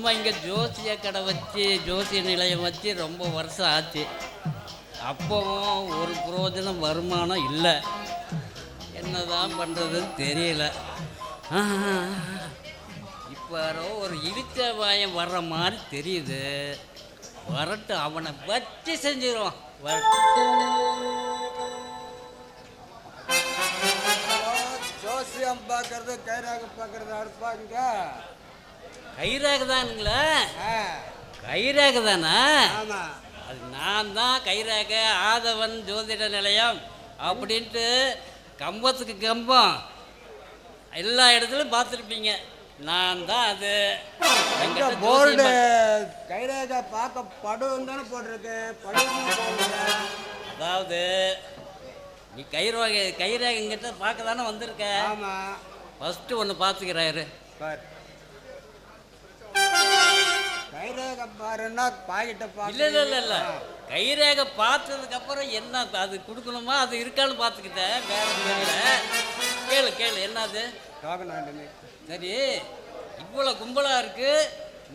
நம்ம இங்கே ஜோசிய கடை வச்சு ஜோசிய நிலையம் வச்சு ரொம்ப வருஷம் ஆச்சு. அப்போவும் ஒரு பிரயோஜனம் வருமானம் இல்லை. என்னதான் பண்ணுறதுன்னு தெரியல. இப்போ ஒரு இழுச்ச வாயம் வர்ற மாதிரி தெரியுது. வரட்டும், அவனை வச்சு செஞ்சிருவான். ஜோசியம் பார்க்கறது கைராக பார்க்கறது அடுப்பாங்க. கைராக தானுங்களா? கைராக தானா? ஆமாம், அது நான் தான் கைராக ஆதவன் ஜோதிட நிலையம் அப்படின்ட்டு கம்பத்துக்கு கம்பம் எல்லா இடத்துலையும் பார்த்துருப்பீங்க. நான் தான் அது. போர்டு கைரேகை பார்க்க படுன்னு தானே போட்டிருக்கு. அதாவது நீ கைரேகை எங்கிட்ட பார்க்க தானே வந்திருக்க. ஆமாம், ஃபஸ்ட்டு ஒன்று பார்த்துக்கிறாரு. கைரேகை பாருன்னா பாக்கிட்ட பார்க்க. இல்லை இல்லை இல்லை இல்லை, கைரேகை பார்த்ததுக்கப்புறம் என்ன அது கொடுக்கணுமா அது இருக்கான்னு பார்த்துக்கிட்டேன். வேற தெரியல. கேளு கேளு, என்னது? சரி, இவ்வளோ கும்பலாக இருக்கு,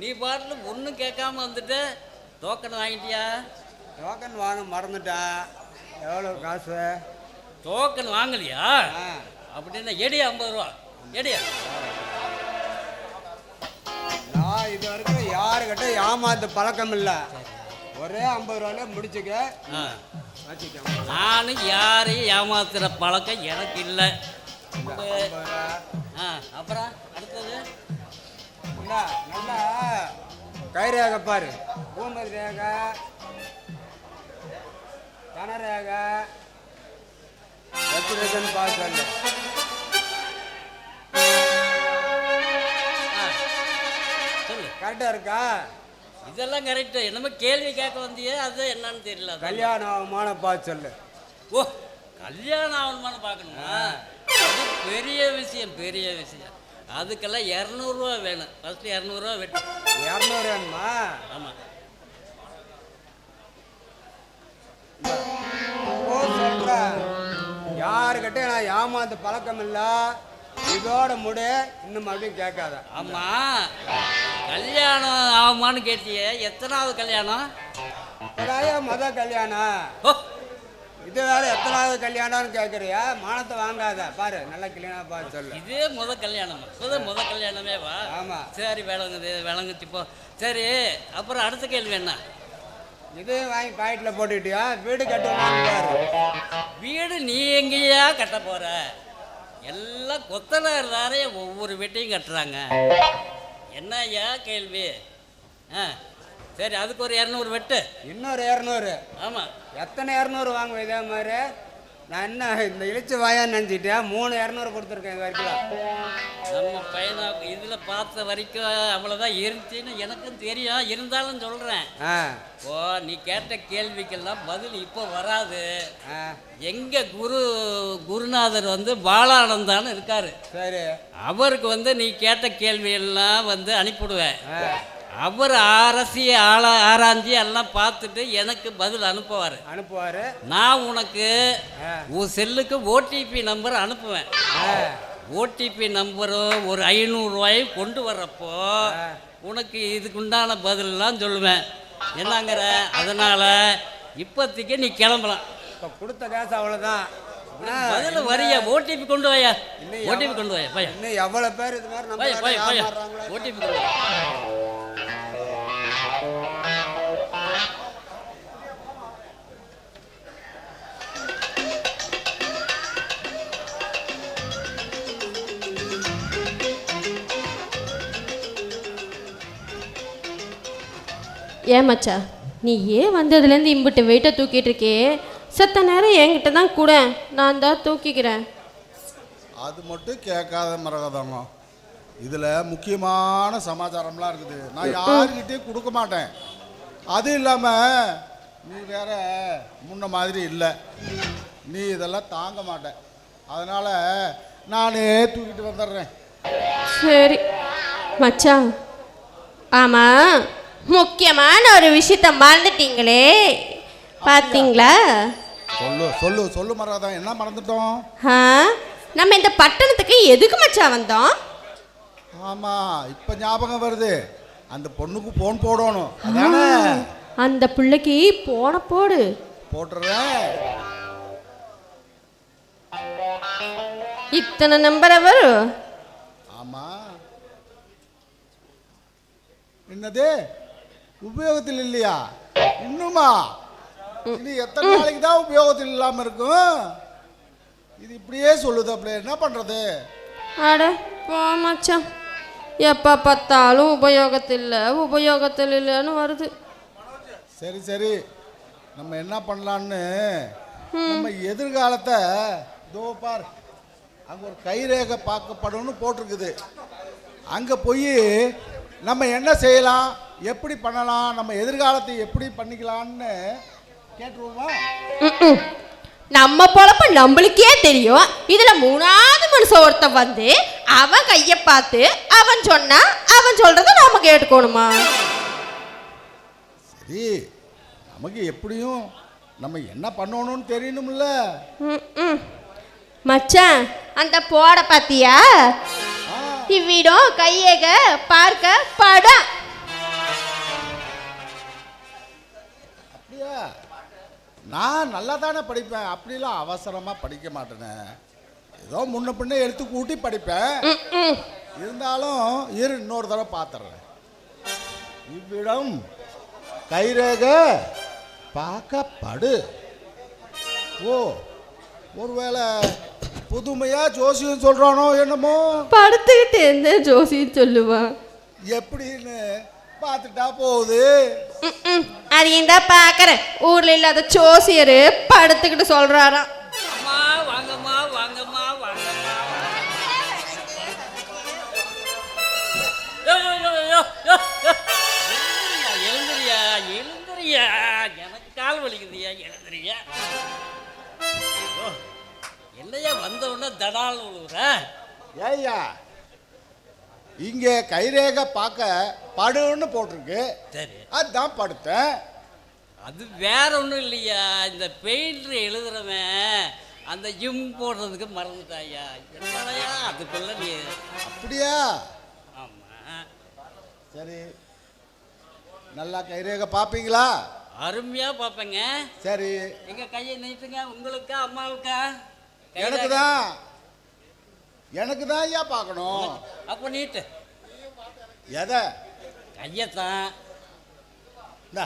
நீ பாட்டில் ஒன்றும் கேட்காம வந்துட்டு டோக்கன் வாங்கிட்டியா? டோக்கன் வாங்க மறந்துட்டேன். எவ்வளோ காசு? டோக்கன் வாங்கலையா? அப்படின்னா எடியா 50 ரூபா எடியா. நான் இது வரைக்கும் யாருக்கிட்ட ஏமாத்த பழக்கம் இல்லை. ஒரே 50 ரூபாயிலே முடிச்சுக்க. நானும் யாரையும் ஏமாத்துற பழக்கம் எனக்கு இல்லை. அப்புறம் அடுத்தது நல்லா கைரேகை பாரு. பூமதி ரேகை, கனரேகை எப்படி பார்த்து சொல்லு. கரெக்டாக இருக்கா? இதெல்லாம் கரெக்டு. என்னமோ கேள்வி கேட்க வந்தியே, அது என்னன்னு தெரியல. கல்யாணம் ஆகுமான பார்த்து சொல்லு. ஓ, கல்யாணம் ஆகணுமான்னு பார்க்கணுமா? அது பெரிய விஷயம், பெரிய விஷயம். அதுக்கெல்லாம் 200 ரூபா வேணும். ஃபஸ்ட்டு 200 ரூபா வெட்டு. 200 வேணுமா? ஆமாம். சொல்கிறேன், யாருக்கிட்ட நான் ஏமாந்த பழக்கம் இல்லை. இதோட முடி இன்னும் மறுபடியும் கேட்காத. ஆமாம், கல்யாணம் ஆகுமான்னு கேட்டியே, எத்தனாவது கல்யாணம்? மொதல் கல்யாணம். ஓ, இது வேற எத்தனாவது கல்யாணம்னு கேட்குறியா? மானத்தை வாங்காத பாரு, நல்ல கல்யாணம் பார்த்து சொல்லு. இதே முதல் கல்யாணம், முத கல்யாணமே வா. ஆமாம், சரி, விளங்குச்சு இப்போ. சரி, அப்புறம் அடுத்த கேள்வி என்ன? இதையும் வாங்கி பாக்கெட்டில் போட்டுக்கிட்டியா? வீடு கட்டுவான்னு பாரு. வீடு நீ எங்கேயா கட்ட போற? எல்லாம் கொத்தனார் தானே ஒவ்வொரு வீட்டையும் கட்டுறாங்க. என்ன ஐயா கேள்வி? சரி, அதுக்கு ஒரு 200 வெட்டு. இன்னொரு 200? ஆமாம். எத்தனை 200 வாங்குவேன் இதே மாதிரி? நான் என்ன இந்த இழிச்சு வாயான்னு நினச்சிட்டேன். 3 200 கொடுத்துருக்கேன் இது வரைக்கும். நம்ம பையனை இதில் பார்த்த வரைக்கும் அவ்வளோதான் இருந்துச்சுன்னு எனக்கும் தெரியும். இருந்தாலும் சொல்கிறேன், ஓ நீ கேட்ட கேள்விக்கெல்லாம் பதில் இப்போ வராது. எங்கள் குருநாதர் பாலானந்தான்னு இருக்கார். சரி, அவருக்கு நீ கேட்ட கேள்வியெல்லாம் அனுப்பிவிடுவேன். அவர் ஆராய்ச்சி எல்லாம் பார்த்துட்டு எனக்கு பதில் அனுப்புவார். நான் உனக்கு உன் செல்லுக்கு ஓடிபி நம்பர் அனுப்புவேன். ஓடிபி நம்பரும் ஒரு 500 ரூபாயும் கொண்டு வர்றப்போ உனக்கு இதுக்குண்டான பதிலெலாம் சொல்லுவேன். என்னங்கிற? அதனால் இப்போதைக்கு நீ கிளம்பலாம். இப்போ கொடுத்த காசு அவ்வளோதான். பதில் வரியா? ஓடிபி கொண்டு வாயா. ஓடிபி கொண்டு வாயா பையன். இன்னும் எவ்வளோ பேர் இது மாதிரி ஓடிபி கொண்டு வா. ஏன் மச்சா, நீ ஏன் வந்ததுலேருந்து இம்பிட்டு வெயிட்டை தூக்கிட்டு இருக்கே? சத்த நேரம் என்கிட்ட தான் கூட, நான் தான் தூக்கிக்கிறேன். அது மட்டும் கேட்காத மரகதாங்க. இதில் முக்கியமான சமாச்சாரம்லாம் இருக்குது. நான் யாருக்கிட்டையும் கொடுக்க மாட்டேன். அது இல்லாமல் நீ வேற முன்ன மாதிரி இல்லை. நீ இதெல்லாம் தாங்க மாட்டேன். அதனால் நானே தூக்கிட்டு வந்துடுறேன். சரி மச்சா. ஆமாம், முக்கியமான ஒரு விஷயத்த மறந்துட்டீங்களே, பார்த்தீங்களா? சொல்லு சொல்லு சொல்லு மரகதா, என்ன மறந்துட்டோம்? நம்ம இந்த பட்டணத்துக்கு எதுக்கு மச்சா வந்தோம்? ஆமாம், இப்போ ஞாபகம் வருது. அந்த பொண்ணுக்கு போன் போடணும் அதானே? அந்த பிள்ளைக்கு போன போடு. போட்டுறேன். இத்தனை நம்பர் வரும். ஆமா, என்னது உபயோகத்தில் இல்லையா இன்னுமா? இது எத்தனை நாளைக்கு தான் உபயோகத்தில் இல்லாம இருக்கும்? இது இப்படியே சொல்லுது. அப்படி என்ன பண்றது? அட போ மச்சான், எப்போ பார்த்தாலும் உபயோகத்தில் இல்லைன்னு வருது. சரி சரி, நம்ம என்ன பண்ணலான்னு, நம்ம எதிர்காலத்தை இதோ பார், அங்கே ஒரு கைரேகை பார்க்கப்படணும்னு போட்டிருக்குது. அங்கே போய் நம்ம என்ன செய்யலாம், எப்படி பண்ணலாம், நம்ம எதிர்காலத்தை எப்படி பண்ணிக்கலான்னு கேட்டுருவோமா? நம்ம பொழப்ப நம்மளுக்கே தெரியும். இதுல மூணாவது மனுஷன் ஒருத்தன் வந்து அவன் கையை பார்த்து அவன் சொன்னா அவன் சொல்றத நாம கேட்டுக்கணுமா? சரி, நமக்கு எப்படியும் நம்ம என்ன பண்ணணும்னு தெரியணும்ல. மச்சான், அந்த போட பாத்தியா? இவ்விடம் கையேக பார்க்க படம். அப்படியா? நான் நல்லா தானே படிப்பேன், அப்படிலாம் அவசரமாக படிக்க மாட்டேனே. ஏதோ முன்ன பின்ன எடுத்து கூட்டி படிப்பேன். இருந்தாலும் இரு, இன்னொரு தடவை பார்த்துறேன். இவ்விடம் கைரேகை பார்க்கப்படு. ஓ, ஒருவேளை புதுமையா ஜோசியம் சொல்றானோ என்னமோ. படுத்துக்கிட்டு எந்த ஜோசியம் சொல்லுவான்? எப்படின்னு பார்த்துட்டா போகுது. அதையும் தான் பார்க்கறேன். ஊர்ல இல்லாத ஜோசியரு படுத்துக்கிட்டு சொல்றாராம். அம்மா வாங்கம்மா வாங்கம்மா வாங்கம்மா. எழுந்துறியா எழுந்துறியா, எனக்கு கால் வலிக்குதுயா, எழுந்துறியா. என்னையா வந்த உடனே தடால் விழுவுற? ஏய்யா, இங்கே கைரேகை பார்க்க படுன்னு போட்டிருக்கு. சரி, அதுதான் படுத்தேன். அது வேற ஒன்றும் இல்லையா, இந்த பெயிண்டர் எழுதுறவன் அந்த ஜிம் போடுறதுக்கு மறந்துட்டாயா. என்னடையா அதுக்குள்ள நீ? அப்படியா? ஆமாம். சரி, நல்லா கைரேகை பார்ப்பீங்களா? அருமையாக பார்ப்பேங்க. சரி, எங்க கையை நீட்டுங்க. உங்களுக்கா அம்மாவுக்கா? எனக்கு தான் ஐயா பார்க்கணும். அப்போ நீட்டு. எதை? கையத்தான். இந்தா.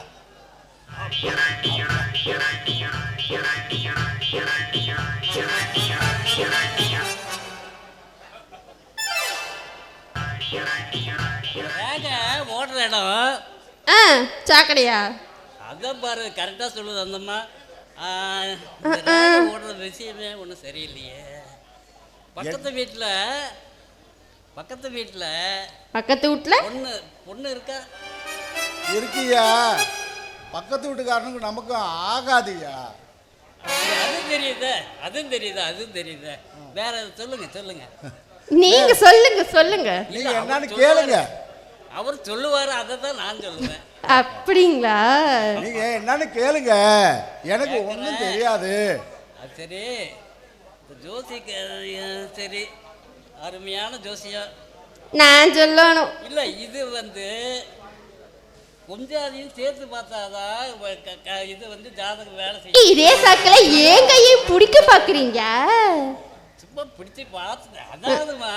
ரேகை ஓடுற இடம் சாக்கடையா? அதான் பாரு, கரெக்டாக சொல்லுது அந்தம்மா. ஓடுற விஷயமே ஒன்றும் சரியில்லையே. பக்கத்து வீட்டில் பக்கத்து வீட்டில் பொண்ணு இருக்கா? இருக்கியா? பக்கத்து வீட்டுக்காரனுக்கு நமக்கும் ஆகாதுயா. அதுவும் தெரியுது. வேற சொல்லுங்க. நீங்க சொல்லுங்க. நீங்க என்னன்னு கேளுங்க. அவர் சொல்லுவாரு, அதை தான் நான் சொல்லுவேன். அப்படிங்களா? நீங்க என்னன்னு கேளுங்க, எனக்கு ஒன்றும் தெரியாது. அது சரி, ஜோசிக்கு சரி, அருமையான ஜோசியம். நான் சொல்லணும் இல்லை, இது கொஞ்சம் அதையும் சேர்த்து பார்த்தாதான் இது ஜாதகம் வேலை செய்யும். இதே சாக்கில ஏன் கையை பிடிக்க பாக்குறீங்க? சும்மா பிடிச்சி பார்த்துட்டேன். அதாவதுமா,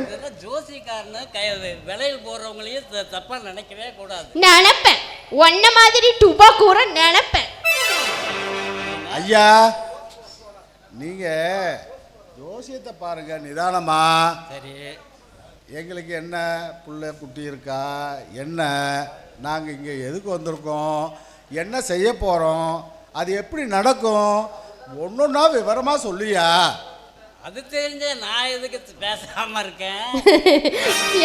இதெல்லாம் ஜோசிக்காரன்னு விலையில் போடுறவங்களையும் தப்பா நினைக்கவே கூடாது. நினைப்பேன், ஒன்ன மாதிரி டுபா கூற நினைப்பேன். ஐயா, நீங்க ஜோசியத்தை பாருங்க நிதானமா. சரி, எங்களுக்கு என்ன புள்ள குட்டி இருக்கா, என்ன நாங்கள் இங்கே எதுக்கு வந்திருக்கோம், என்ன செய்ய போகிறோம், அது எப்படி நடக்கும், ஒன்றுன்னா விவரமாக சொல்லியா. அது தெரிஞ்ச நான் எதுக்கு பேசாம இருக்கேன்?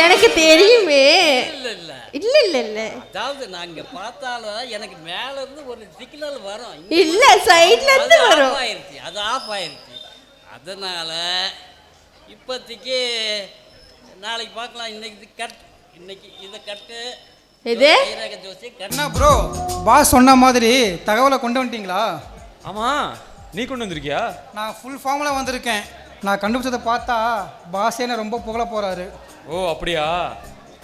எனக்கு தெரியுமே. இல்ல, அதாவது நாங்க பார்த்தாலும் எனக்கு மேல இருந்து ஒரு சிக்னல் வரும். இல்ல, சைடுல இருந்து வரும். அது ஆஃப் ஆயிருச்சு. அதனால இப்போதைக்கு நாளைக்கு பார்க்கலாம். இன்னைக்கு இதை கட்டு. இது என்ன ப்ரோ, பாஸ் சொன்ன மாதிரி தகவலை கொண்டு வந்துட்டீங்களா? ஆமாம், நீ கொண்டு வந்திருக்கியா? நான் ஃபுல் ஃபார்மில் வந்திருக்கேன். நான் கண்டுபிடிச்சதை பார்த்தா பாஸ் என்ன ரொம்ப புகழ போகிறாரு. ஓ அப்படியா?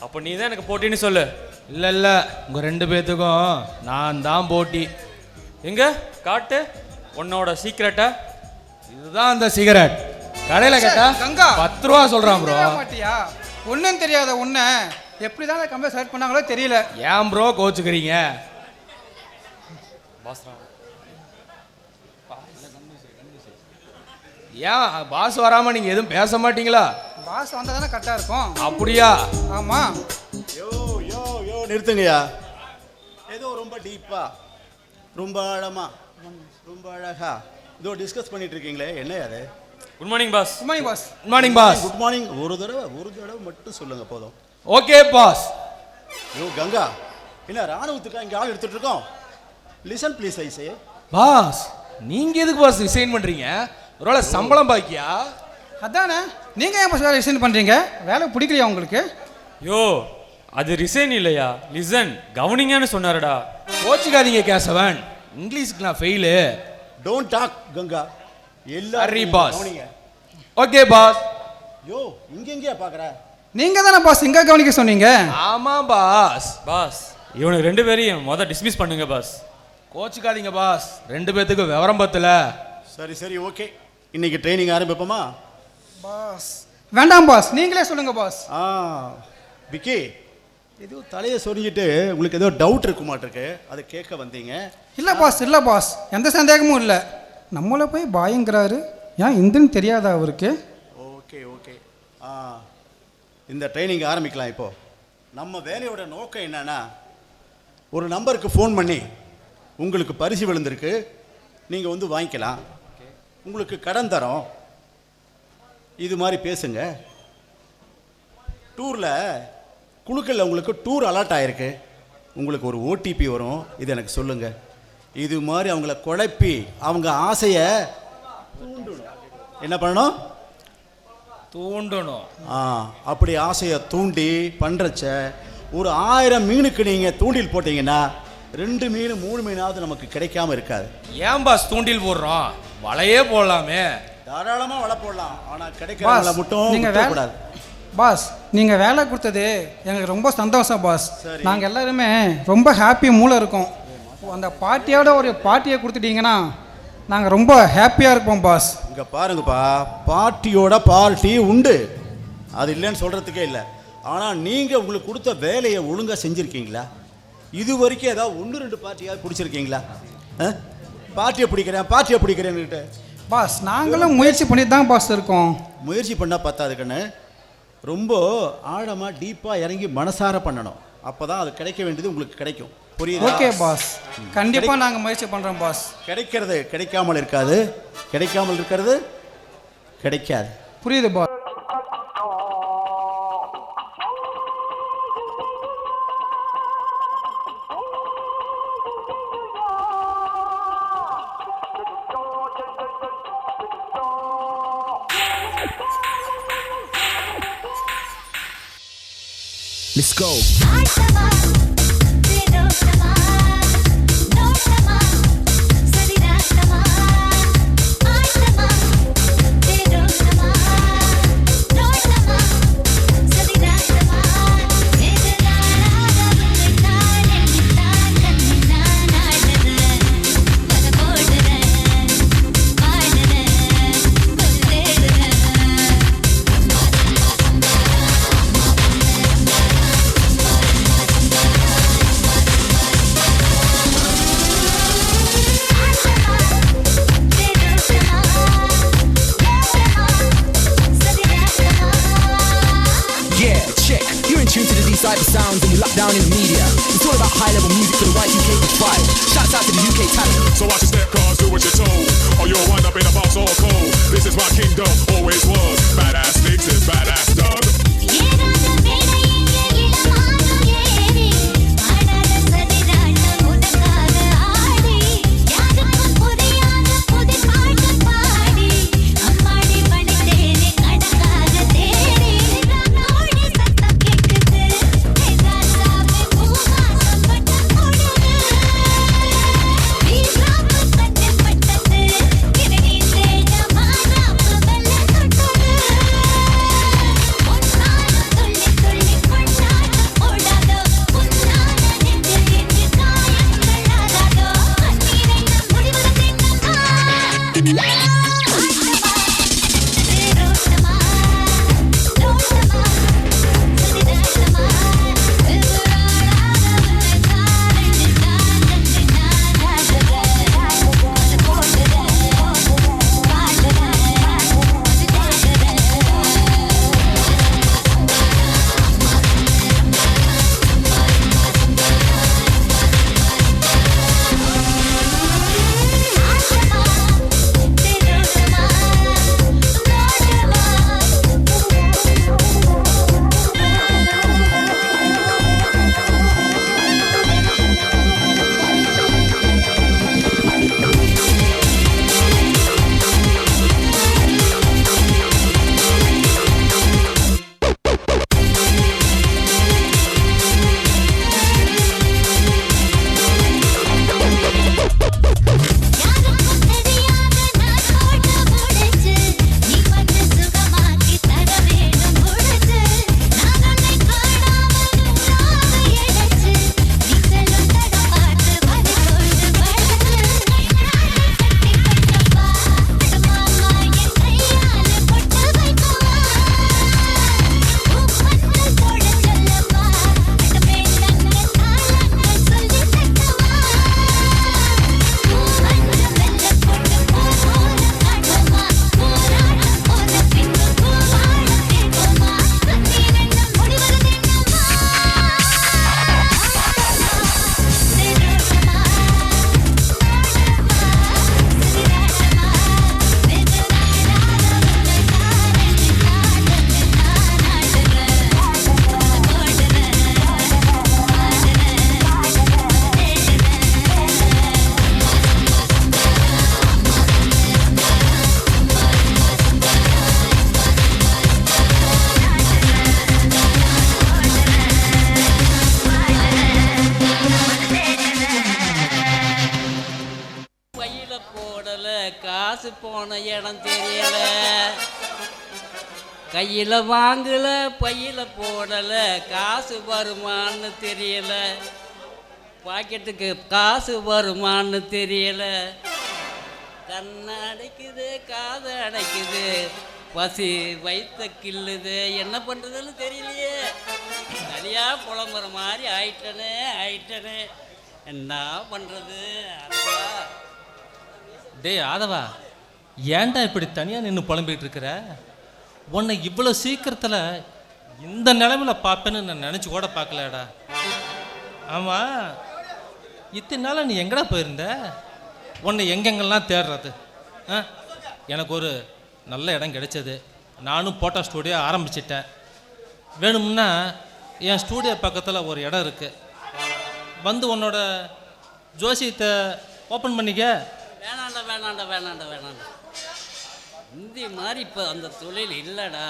அப்போ நீ தான் எனக்கு போட்டின்னு சொல்லு. இல்லை உங்கள் 2 பேர்த்துக்கும் நான் தான் போட்டி. எங்க காட்டு உன்னோட சீக்ரெட்டா? இதுதான் அந்த சிகரெட். கடையில் கேட்டா கங்கா 10 ரூபா சொல்கிறான் ப்ரோ. மாட்டியா? ஒன்றும் தெரியாத உன்னை எப்படி தான் கம்பெனி செலக்ட் பண்ணாங்களோ தெரியல. ஏன் ப்ரோ கோச்சுக்கிறீங்க? ஏன் பாஸ் வராமல் நீங்கள் எதுவும் பேச மாட்டீங்களா? பாஸ் வந்தால் தானே கரெக்டாக இருக்கும். அப்படியா? ஆமாம். யோ யோ யோ நிறுத்துங்கய்யா. ஏதோ ரொம்ப டீப்பா, ரொம்ப ஆழமா, ரொம்ப அழகா இதோ டிஸ்கஸ் பண்ணிட்டு இருக்கீங்களே, என்ன அது? Good morning boss. Good morning boss. Good morning boss. Good morning. ஒரு தடவை மட்டும் சொல்லுங்க போதும். Okay pass. யோ கங்கா, என்ன ராணுவத்துக்கு இங்கே ஆள் எடுத்துட்டு இருக்கோம்? Listen please I say. Boss நீங்கள் எதுக்கு பாஸ் ரிசைன் பண்ணுறீங்க? ஒருவேளை சம்பளம் பாக்கியா? அதானே நீங்கள் ஏன் பாஸ் வேலை ரிசைன் பண்ணுறீங்க? வேலை பிடிக்கலையா உங்களுக்கு? யோ அது ரிசைன் இல்லையா, லிசன் கவனிங்கன்னு சொன்னாருடா. கோச்சிக்காதீங்க கேசவன், இங்கிலீஷ்க்கு நான் ஃபெயிலு. Don't talk Ganga. சரி எல்லாரும் பாஸ். கவனிங்க. Okay pass. யோ இங்கெங்கேயா பார்க்குற? நீங்கள் தானே பாஸ் இங்கே கவனிக்க சொன்னீங்க. ஆமாம் பாஸ். பாஸ் இவனுக்கு 2 பேரையும் டிஸ்மிஸ் பண்ணுங்க பாஸ். கோச்சிக்காதீங்க பாஸ், 2 பேர்த்துக்கு விவரம் பத்தல. சரி சரி ஓகே, இன்னைக்கு ட்ரைனிங் ஆரம்பிப்போமா? பாஸ் வேண்டாம் பாஸ், நீங்களே சொல்லுங்க பாஸ். விக்கி, ஏதோ தலையை சொரிஞ்சிட்டு உங்களுக்கு ஏதோ டவுட் இருக்க மாட்டிருக்கு, அதை கேட்க வந்தீங்க. இல்லை பாஸ் எந்த சந்தேகமும் இல்லை. நம்மளை போய் பாயங்கிறாரு, ஏன் இந்துன்னு தெரியாதா அவருக்கு? Okay okay. இந்த ட்ரைனிங் ஆரம்பிக்கலாம். இப்போது நம்ம வேலையோட நோக்கம் என்னன்னா, ஒரு நம்பருக்கு ஃபோன் பண்ணி உங்களுக்கு பரிசு விழுந்திருக்கு, நீங்கள் வந்து வாங்கிக்கலாம், உங்களுக்கு கடன் தரோம், இது மாதிரி பேசுங்க. டூரில் குழுக்களில் உங்களுக்கு டூர் அலாட் ஆகிருக்கு, உங்களுக்கு ஒரு ஓடிபி வரும், இது எனக்கு சொல்லுங்கள். இது மாதிரி அவங்கள குழப்பி அவங்க ஆசையை தூண்டணும். என்ன பண்ணணும்? தூண்டணும். அப்படி ஆசையை தூண்டி பண்ணுறச்ச ஒரு 1000 மீனுக்கு நீங்கள் தூண்டில் போட்டிங்கன்னா 2 மீன் 3 மீனாவது நமக்கு கிடைக்காம இருக்காது. ஏன் பாஸ் தூண்டில் போடுறோம்? வலையே போடலாமே. தாராளமாக வலை போடலாம், ஆனால் கிடைக்கிறவங்கள மட்டும் நீங்கள் கூடாது. பாஸ் நீங்கள் வேலை கொடுத்தது எங்களுக்கு ரொம்ப சந்தோஷம் பாஸ். சரி. நாங்கள் எல்லாருமே ரொம்ப ஹாப்பி மூளை இருக்கோம். அந்த பார்ட்டியோட ஒரு பார்ட்டியை கொடுத்துட்டீங்கன்னா நாங்கள் ரொம்ப ஹாப்பியாக இருப்போம் பாஸ். இங்கே பாருங்கப்பா, பார்ட்டியோட பார்ட்டி உண்டு, அது இல்லைன்னு சொல்கிறதுக்கே இல்லை. ஆனால் நீங்கள் உங்களுக்கு கொடுத்த வேலையை ஒழுங்காக செஞ்சுருக்கீங்களா? இது வரைக்கும் ஏதாவது 1-2 பார்ட்டியாக பிடிச்சிருக்கீங்களா? பார்ட்டியை பிடிக்கிறேன்னுக்கிட்ட பாஸ் நாங்களும் முயற்சி பண்ணி தான் பாஸ் இருக்கோம். முயற்சி பண்ணால் பத்தாது கண்ணு, ரொம்ப ஆழமாக டீப்பாக இறங்கி மனசார பண்ணணும், அப்போ தான் அது கிடைக்க வேண்டியது உங்களுக்கு கிடைக்கும். புரியுது? ஓகே பாஸ், கண்டிப்பாக நாங்கள் முயற்சி பண்ணுறோம் பாஸ். கிடைக்கிறது கிடைக்காமல் இருக்காது, கிடைக்காமல் இருக்கிறது கிடைக்காது. புரியுது pass. Let's go. Cyber sounds and we lock down in the media. It's all about high level music for the Y2K vibe. Shouts out to the UK talent. So watch your step, cause do what you're told, or you'll wind up in a box all cold. This is my kingdom, always was. Badass niggas and badass dubs. காசு போன இடம் தெரியல, கையில் வாங்கல பையில போடல, காசு வருமான்னு தெரியல, பாக்கெட்டுக்கு காசு வருமான்னு தெரியல, கண்ணை அடைக்குது காதை அடைக்குது, பசி வயிற்ற கிள்ளுது, என்ன பண்ணுறதுன்னு தெரியலையே, தனியா புலம்புற மாதிரி ஆயிட்டனே என்ன பண்ணுறது? டேய் ஆதவா, ஏன்டா இப்படி தனியாக நின்று புலம்பிகிட்டு இருக்கிற? உன்னை இவ்வளோ சீக்கிரத்தில் இந்த நிலமையில் பார்ப்பேன்னு நான் நினச்சி கூட பார்க்கலடா. ஆமாம், இத்தனை நாளாக நீ எங்கடா போயிருந்த? உன்னை எங்கெங்கெல்லாம் தேடுறது? எனக்கு ஒரு நல்ல இடம் கிடைச்சது, நானும் போட்டோ ஸ்டூடியோ ஆரம்பிச்சிட்டேன். வேணும்னா என் ஸ்டூடியோ பக்கத்தில் ஒரு இடம் இருக்குது, வந்து உன்னோட ஜோசியத்தை ஓப்பன் பண்ணிக்க. வேணாண்டா முந்தி மாதிரி இப்போ அந்த தொழில் இல்லைடா.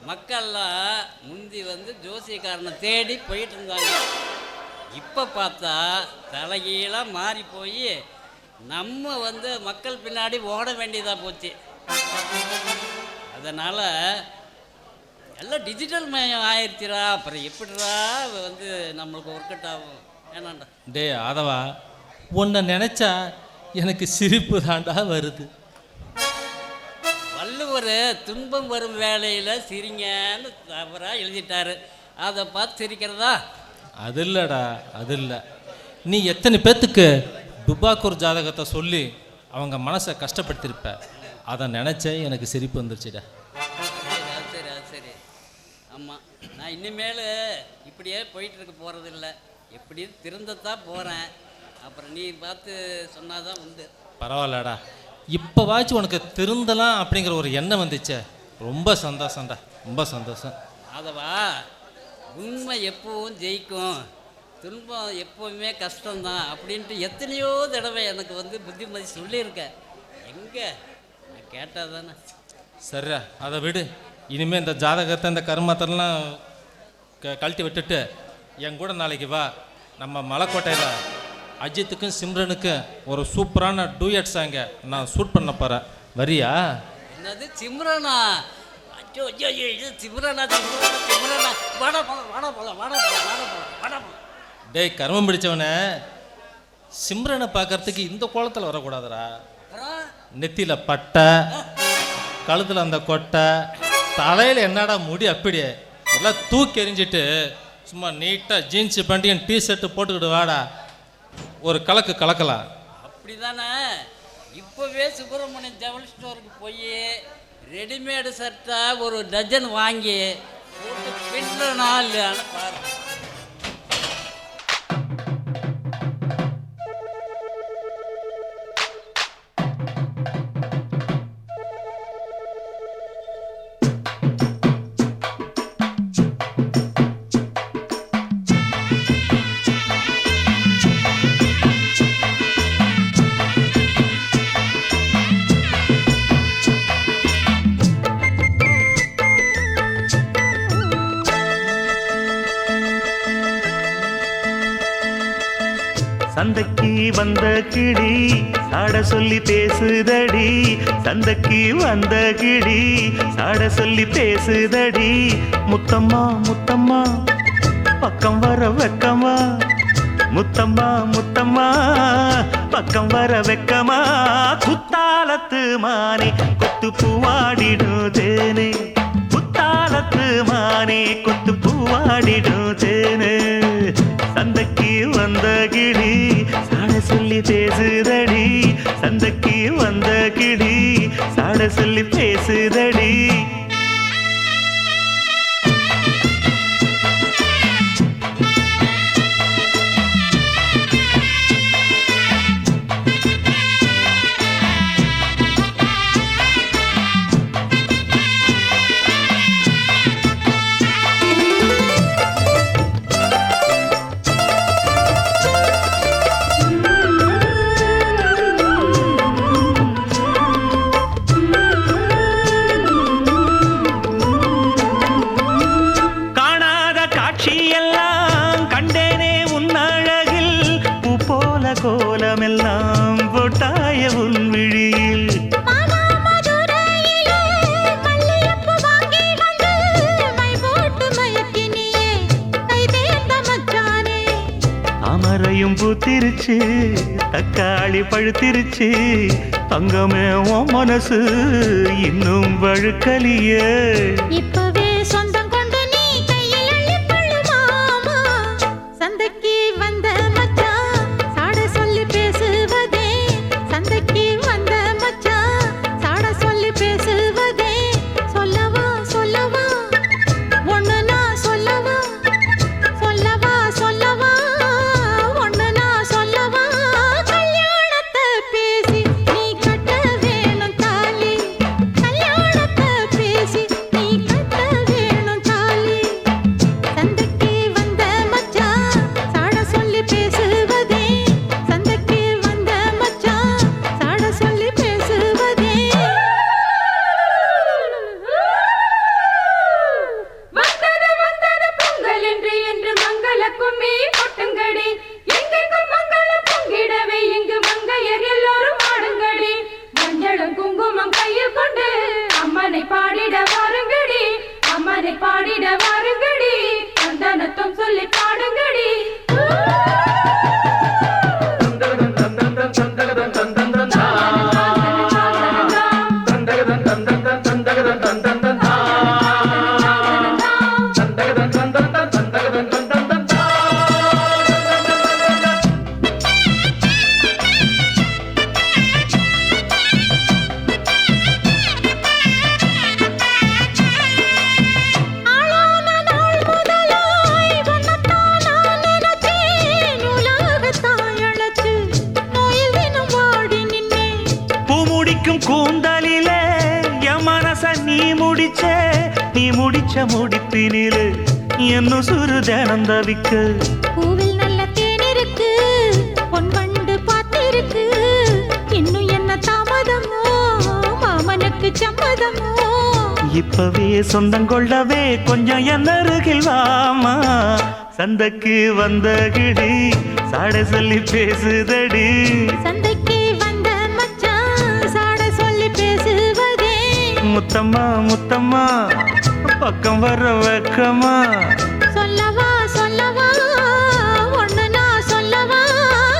மக்கள்லாம் முந்தி ஜோசியக்காரனை தேடி போயிட்டு இருந்தாங்க. இப்போ பார்த்தா தலைகீழாக மாறி போய் நம்ம மக்கள் பின்னாடி ஓட வேண்டியதாக போச்சு. அதனால் எல்லாம் டிஜிட்டல் மயம் ஆயிடுச்சுடா. அப்புறம் எப்படிடா நம்மளுக்கு ஒர்க் அவுட் ஆகும்? வேணாண்டா. டே ஆதவா, உன்னை நினச்சா எனக்கு சிரிப்பு தாண்டா வருது. வள்ளுவர் துன்பம் வரும் வேலையில் சிரிங்கன்னு தவறாக எழுதிட்டாரு, அதை பார்த்து சிரிக்கிறதா? அது இல்லைடா, அது இல்லை. நீ எத்தனை பேர்த்துக்கு துபாக்கூர் ஜாதகத்தை சொல்லி அவங்க மனசை கஷ்டப்படுத்திருப்ப, அதை நினச்சே எனக்கு சிரிப்பு வந்துருச்சுடா. சரி ஆமாம், நான் இனிமேல் இப்படியே போயிட்டுருக்க போகிறதில்ல, எப்படி திருந்தத்தான் போகிறேன். அப்புறம் நீ பார்த்து சொன்னாதான் உண்டு. பரவாயில்லடா, இப்போவாச்சும் உனக்கு திருந்தலாம் அப்படிங்கிற ஒரு எண்ணம் வந்துச்சே, ரொம்ப சந்தோஷம்டா, ரொம்ப சந்தோஷம். அதவா, உண்மை எப்பவும் ஜெயிக்கும், துன்பம் எப்போவுமே கஷ்டம்தான் அப்படின்ட்டு எத்தனையோ தடவை எனக்கு புத்திமதி சொல்லியிருக்கேன். எங்கே நான் கேட்டால் தானே. சரிடா, அதை விடு. இனிமேல் இந்த ஜாதகத்தை இந்த கருமத்தெல்லாம் கழட்டி விட்டுட்டு என் கூட நாளைக்கு வா. நம்ம மலைக்கோட்டையில் அஜித்துக்கும் சிம்ரனுக்கும் ஒரு சூப்பரான டூயட் சாங்க நான் ஷூட் பண்ண போகிறேன். வரியா? என்னது சிம்ரனா? அச்சோ இது சிம்ரனா? வாடா போலாம். டேய் கர்மம் பிடிச்சவனே, சிம்ரனை பார்க்கறதுக்கு இந்த கோலத்தில் வரக்கூடாதுடா. நெத்தியில் பட்டை, கழுத்தில் அந்த கொட்டை, தலையில் என்னடா முடி அப்படியே எல்லாம் தூக்கி எறிஞ்சிட்டு சும்மா நீட்டாக ஜீன்ஸு பேண்ட்டையும் டிஷர்ட்டு போட்டுக்கிட்டு வாடா, ஒரு கலக்கு கலக்கலாம். அப்படி தானே? இப்போவே சுப்பிரமணியன் ஜவுளி ஸ்டோருக்கு போய் ரெடிமேடு சட்டை ஒரு டஜன் வாங்கி போட்டு பின்னுறனா இல்லையான்னு பாரு. சந்தைக்கு வந்த கிளி சாட சொல்லி பேசுதடி, சந்தைக்கு வந்த கிளி சாட சொல்லி பேசுதடி, முத்தம்மா முத்தம்மா பக்கம் வர வெக்கமா, முத்தம்மா முத்தம்மா பக்கம் வர வெக்கமா, குத்தாலத்து மானே கொத்து பூவாடிடும் தேனே, குத்தாலத்து மானே கொத்து பூவாடிடும் தேனே, சந்தைக்கு வந்த கிளி சாட சொல்லி பேசுதடி, சந்தைக்கு வந்த கிளி சாட சொல்லி பேசுதடி. தாமரையும் பூத்திருச்சு தக்காளி பழுத்திருச்சு தங்கமே உன் மனசு இன்னும் வழுக்கலியே இப்பவே சொந்தம் கொண்டு நீ கையில் அள்ளி பழு மாமா சந்தைக்கு வந்த மச்சான் சாட சொல்லி பேசுவதே சந்தைக்கு வந்த மச்சான் சாட சொல்லி பேசுவதே சொல்லவா சொல்லவா ஒண்ணு நான் சொல்லவா சொல்லவா சொல்லவா ஒண்ணு நான் சொல்லவா கல்யாணத்தை பேசி நீ கட்ட வேணும் தாலி கல்யாணத்தை பேசி நீ கட்ட வேணும் தாலி சந்தைக்கு வந்த மச்சான் சாட சொல்லி பேசுவதே சந்தைக்கு வந்த மச்சான் சாட சொல்லி பேசுவதே வந்தது பொங்கல் என்று மங்கள கும்மி கொட்டுங்கடி எங்கெங்கும் மங்களம் பொங்கிடவே இங்கு மங்கையர் எல்லோரும் ஆடுங்கடி மஞ்சளும் குங்குமம் கையில் கொண்டு அம்மனை பாடிட வாருங்கடி அம்மனை பாடிட வாருங்கடி சந்தனத்தும் சொல்லி பாடுங்கடி ஆளான நாள் முதலாய் உன்னைத்தான் நான் நினைச்சேன் உலகத்தாய் அழைச்சு நோயில் தினம் வாடி நின்னேன் பூ முடிக்கும் கூந்தலிலே என் மனச நீ முடிச்ச முடிப்பினிலே என்னும் சுரு தினம் தவிக்க பூவில் நல்ல தேன் இருக்கு பொன் வண்டு பார்த்திருக்கு இன்னும் என்ன தாமதமோ மாமனுக்கு சம்மதமோ இப்பவே சொந்தம் கொள்ளவே கொஞ்சம் என் அருகில் வாமா சந்தைக்கு வந்த கிடி சாட சொல்லி பேசுதடி சந்தைக்கு வந்த மச்சான் சாட சொல்லி பேசுவதே முத்தம்மா முத்தம்மா பக்கம் வர வெக்கமா சொல்லவா சொல்லவா ஒண்ணு நான் சொல்லவா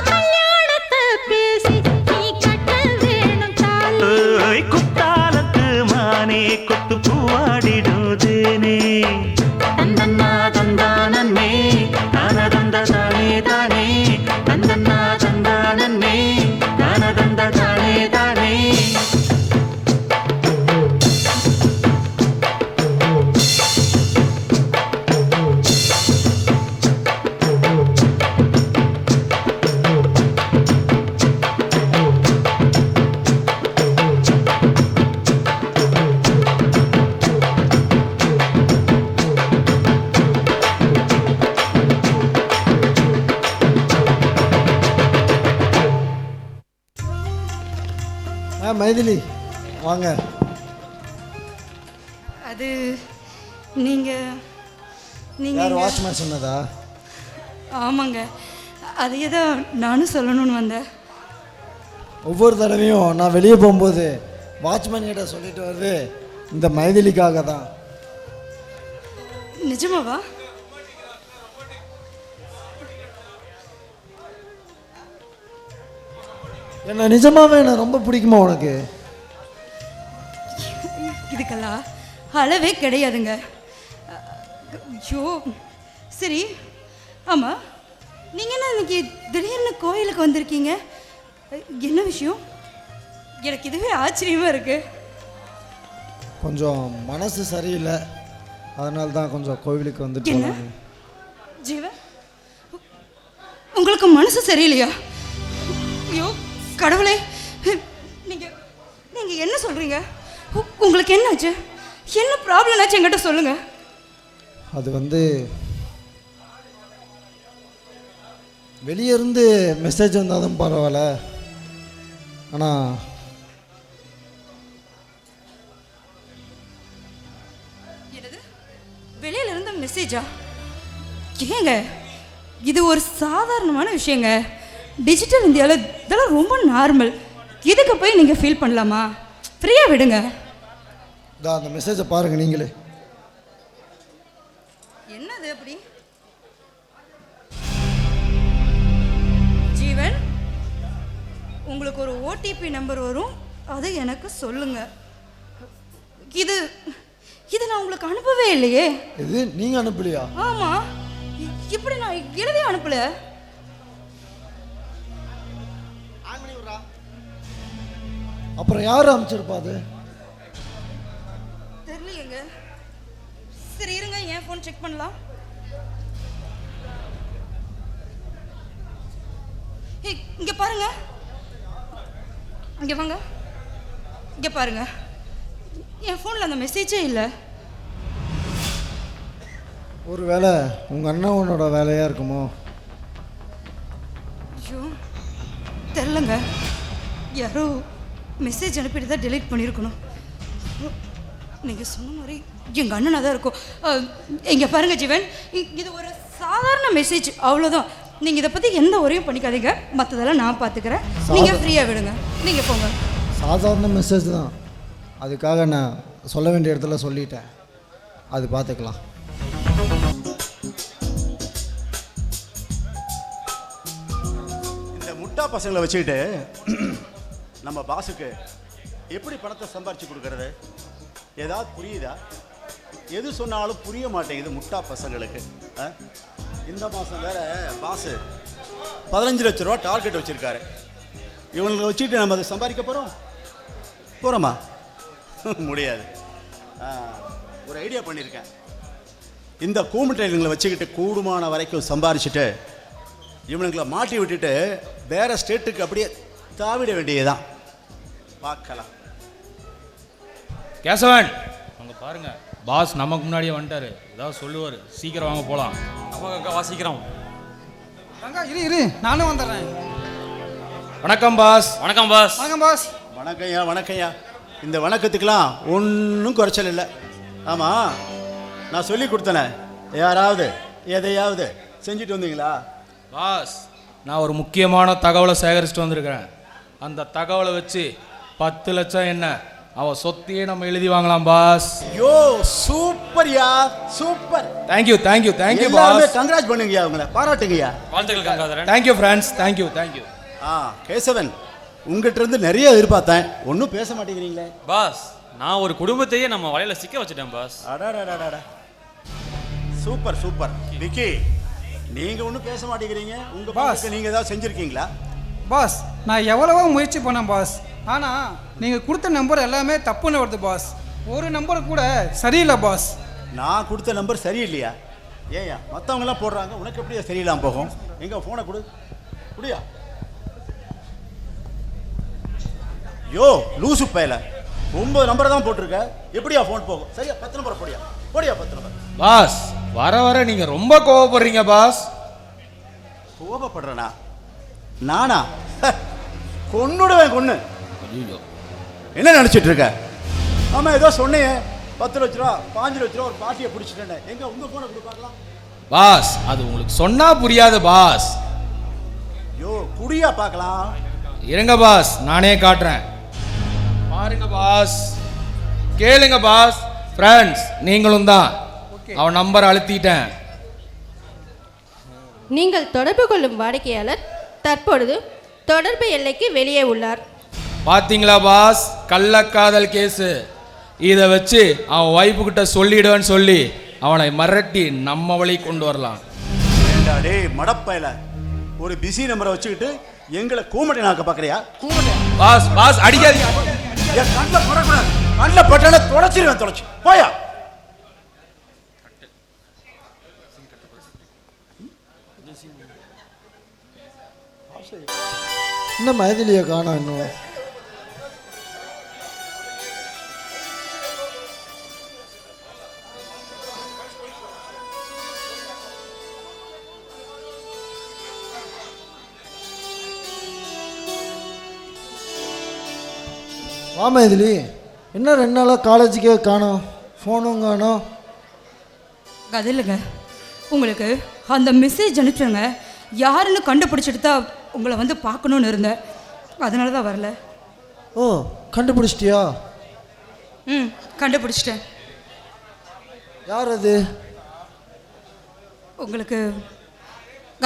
கல்யாணத்தை பேசி நீ கட்ட வேணும் தாலி ஏய், குத்தாலத்து மானே கொத்து பூவாடிடுதேனே தந்தன்னா தந்தானே தானதந்த தானே தானே தந்தன்னா தந்தானே தானதந்த தானே தானே மைதிலி வாங்க. அது நீங்க யார் வாட்ச்மேன் சொன்னதா? ஆமாங்க, அதையே தான் நானும் சொல்லணும்னு வந்தேன். ஒவ்வொரு தடவையும் நான் வெளியே போகும்போது வாட்ச்மேன் கிட்ட சொல்லிட்டு வருது இந்த மைதிலிக்காக தான். நிஜமாவா? என்ன நிஜமாவே என்ன ரொம்ப பிடிக்குமா உனக்கு? இதுக்கெல்லாம் அளவே கிடையாதுங்க. ஐயோ சரி, ஆமாம், நீங்கள் என்ன இன்னைக்கு திடீர்னு கோயிலுக்கு வந்திருக்கீங்க? என்ன விஷயம்? எனக்கு இதுவே ஆச்சரியமாக இருக்கு. கொஞ்சம் மனசு சரியில்லை, அதனால தான் கொஞ்சம் கோவிலுக்கு வந்துட்டு என்ன போனாங்க. ஜீவன், உங்களுக்கு மனசு சரியில்லையா? ஐயோ கடவுளே, நீங்கள் நீங்கள் என்ன சொல்கிறீங்க? உங்களுக்கு என்னாச்சு? என்ன ப்ராப்ளம் ஆச்சு என்கிட்ட சொல்லுங்கள். அது வந்து வெளியே இருந்து மெசேஜ் வந்தாலும் பரவாயில்ல, ஆனால் என்னது வெளியில இருந்த மெசேஜா? ஏங்க இது ஒரு சாதாரணமான விஷயங்க. டிஜிட்டல் இந்தியாவில் இதெல்லாம் ரொம்ப நார்மல். இதுக்கு போய் நீங்கள் ஃபீல் பண்ணலாமா? ஃப்ரீயாக விடுங்க. அந்த மெசேஜை பாருங்கள் நீங்களே. என்னது அப்படி? ஓடிபி நம்பர் வரும், அதை எனக்கு சொல்லுங்க. இது இது நான் உங்களுக்கு அனுப்பவே இல்லையே. இது நீங்க அனுப்பலையா? ஆமா, இப்படி நான் எழுதி அனுப்பல. அப்புறம் யார் அனுப்பிச்சிருப்பா அது? தெரியலையேங்க. சரி இருங்க, என் ஃபோன் செக் பண்ணலாம். இங்க பாருங்க, இங்க வாங்க, இங்க பாருங்க, என் ஃபோன்ல அந்த மெசேஜே இல்லை. ஒருவேளை உங்க அண்ணனோட வேலையா இருக்குமோ? ஐயோ தெரிலங்க, யாரோ மெசேஜ் அனுப்பிட்டு தான் டெலீட் பண்ணியிருக்கணும். நீங்கள் சொன்ன மாதிரி எங்கள் அண்ணனாக தான் இருக்கும். இங்கே பாருங்கள் ஜீவன், இது ஒரு சாதாரண மெசேஜ், அவ்வளோதான். நீங்கள் இதை பற்றி எந்த உரையும் பண்ணிக்காதீங்க, மற்றதெல்லாம் நான் பார்த்துக்கிறேன். நீங்கள் ஃப்ரீயாக விடுங்க, நீங்கள் போங்க. சாதாரண மெசேஜ் தான், அதுக்காக நான் சொல்ல வேண்டிய இடத்துல சொல்லிட்டேன். அது பார்த்துக்கலாம். இந்த முட்டா பசங்களை வச்சுக்கிட்டு நம்ம பாஸுக்கு எப்படி பணத்தை சம்பாரிச்சு கொடுக்கறது? ஏதாவது புரியுதா? எது சொன்னாலும் புரிய மாட்டேங்குது முட்டா பசங்களுக்கு. இந்த மாதம் வேற பாஸு 15 லட்ச ரூபா டார்கெட் வச்சுருக்காரு. இவங்களை வச்சுக்கிட்டு நம்ம அதை சம்பாதிக்க போகிறோமா? முடியாது. ஒரு ஐடியா பண்ணியிருக்கேன். இந்த கூமுட்டைகளை வச்சுக்கிட்டு கூடுமான வரைக்கும் சம்பாரிச்சுட்டு இவனுங்களை மாட்டி விட்டுட்டு வேற ஸ்டேட்டுக்கு அப்படியே தாவிட வேண்டியதுதான். பார்க்கலாம். கேசவன் அங்கே பாருங்க, பாஸ் நமக்கு முன்னாடியே வந்துட்டாரு. ஏதாவது சொல்லுவார், சீக்கிரம் வாங்க போகலாம். வா சீக்கிரம். இரு நானும் வந்துடுறேன். வணக்கம் பாஸ். வணக்கம் பாஸ். வணக்கம் பாஸ். வணக்கம்யா, வணக்கம்யா. இந்த வணக்கத்துக்கெல்லாம் ஒன்றும் குறைச்சல் இல்லை. ஆமாம், நான் சொல்லி கொடுத்தனே, யாராவது எதையாவது செஞ்சுட்டு வந்தீங்களா? பாஸ், நான் ஒரு முக்கியமான தகவலை சேகரிச்சுட்டு வந்திருக்கிறேன். அந்த தகவலை வச்சு 10 லட்சம் என்ன அவன் சொத்தையே நம்ம எழுதி வாங்கலாம் பாஸ். யோ சூப்பர்யா, சூப்பர். தேங்க்யூ தேங்க்யூ தேங்க்யூ எல்லாரும் பாஸ். கங்க்ராட் பண்ணுங்கயா, உங்களை பாராட்டுங்கயா. வாழ்த்துக்கள் Gangadharan. Thank you friends, thank you thank you. Kesavan, உங்ககிட்ட இருந்து நிறைய எதிர்பார்த்தேன், ஒன்றும் பேச மாட்டேங்கிறீங்களே. பாஸ், நான் ஒரு குடும்பத்தையே நம்ம வலையில சிக்க வச்சுட்டேன் பாஸ். அடாடாடாடா, சூப்பர் சூப்பர். விக்கி, நீங்க ஒன்றும் பேச மாட்டேங்கிறீங்க. உங்க பாஸ் நீங்க ஏதாவது செஞ்சிருக்கீங்களா? பாஸ், நான் எவ்வளவோ முயற்சி பண்ணேன் பாஸ், ஆனால் நீங்கள் கொடுத்த நம்பர் எல்லாமே தப்புன்னு வருது பாஸ். ஒரு நம்பர் கூட சரியில்லை பாஸ். நான் கொடுத்த நம்பர் சரியில்லையா? ஏயா மற்றவங்களாம் போடுறாங்க, உனக்கு எப்படியா சரியில்லாமல் போகும்? எங்க ஃபோனை கொடு, குடியா. யோ லூசு பயல, 9 நம்பரை தான் போட்டிருக்க, எப்படியா ஃபோன் போகும்? சரியா 10 நம்பரை போடியா, 10 நம்பர். பாஸ், வர வர நீங்க ரொம்ப கோவப்படுறீங்க பாஸ். கோபப்படுறேனா? நானா? கொன்னுடுவேன், கொன்னு. என்ன நினைச்சிட்டு இருக்க? ஆமா, ஏதோ சொன்னேன் 10 லட்ச ரூபா 5 லட்ச ரூபா ஒரு பார்ட்டியை பிடிச்சிட்டேன். எங்க உங்க போனை கொடு பார்க்கலாம். பாஸ், அது உங்களுக்கு சொன்னா புரியாது பாஸ். யோ குடியா பார்க்கலாம். இருங்க பாஸ், நானே காட்டுறேன். பாருங்க பாஸ், கேளுங்க பாஸ். ஃப்ரெண்ட்ஸ், நீங்களும் தான். அவன் நம்பர் அழுத்திட்டேன். நீங்கள் தொடர்பு கொள்ளும் வாடிக்கையாளர் தற்பொழுது தொடர்பு எல்லைக்கு வெளியே உள்ளார். பாத்தீங்களா பாஸ், கள்ளக்காதல் கேஸு. இதை வச்சு அவன் வைஃபு கிட்ட சொல்லிடுவேன்னு சொல்லி அவனை மிரட்டி நம்ம வழி கொண்டு வரலாம். டே மடப்பையில, ஒரு பிஸி நம்பரை வச்சுக்கிட்டு எங்களை கூமட்டை நாக்க பார்க்குறியா? பாஸ் பாஸ் அடிக்காதீங்க. என் கண்ணில் படக்கூடாது, கண்ணில் பட்டான தொலைச்சிருவேன், தொலைச்சு போயா. இன்னும் மைதிலியை காணோம் இன்னும். வா மைதிலி, என்ன 2 நாளாக காலேஜுக்கே காணோம், ஃபோனும் காணோம். அது இல்லைங்க, உங்களுக்கு அந்த மெசேஜ் அனுப்பிச்சோங்க, யாருன்னு கண்டுபிடிச்சிட்டு தான் உங்களை வந்து பார்க்கணுன்னு இருந்தேன், அதனால தான் வரல. ஓ, கண்டுபிடிச்சிட்டியா? கண்டுபிடிச்சிட்டேன். யார் அது? உங்களுக்கு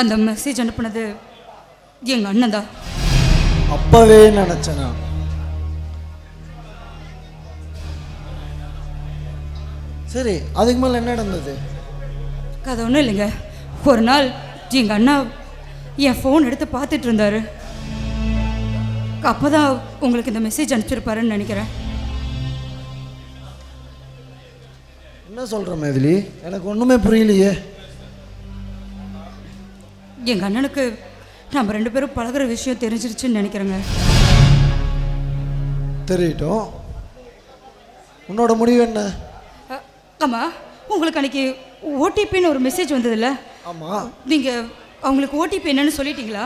அந்த மெசேஜ் அனுப்புனது எங்கள் அண்ணன் தான். அப்பவே நினச்சேன் நான். சரி, அதுக்கு மேலே என்ன நடந்தது? அது ஒன்றும் இல்லைங்க. ஒரு நாள் எங்கள் அண்ணா என் ஃபோன் எடுத்து பார்த்துட்டு இருந்தாரு. அப்போ தான் உங்களுக்கு இந்த மெசேஜ் அனுப்பிச்சிருப்பாருன்னு நினைக்கிறேன். என்ன சொல்கிற மைதிலி? எனக்கு ஒன்றுமே புரியலையே. எங்கள் அண்ணனுக்கு நம்ம 2 பேரும் பழகுற விஷயம் தெரிஞ்சிருச்சுன்னு நினைக்கிறேங்க. தெரியட்டும். உன்னோட முடிவு என்ன? ஆமாம், உங்களுக்கு அன்றைக்கி ஓடிபின்னு ஒரு மெசேஜ் வந்ததில்ல? ஆமாம். நீங்கள் அவங்களுக்கு ஓடிபி என்னன்னு சொல்லிட்டீங்களா?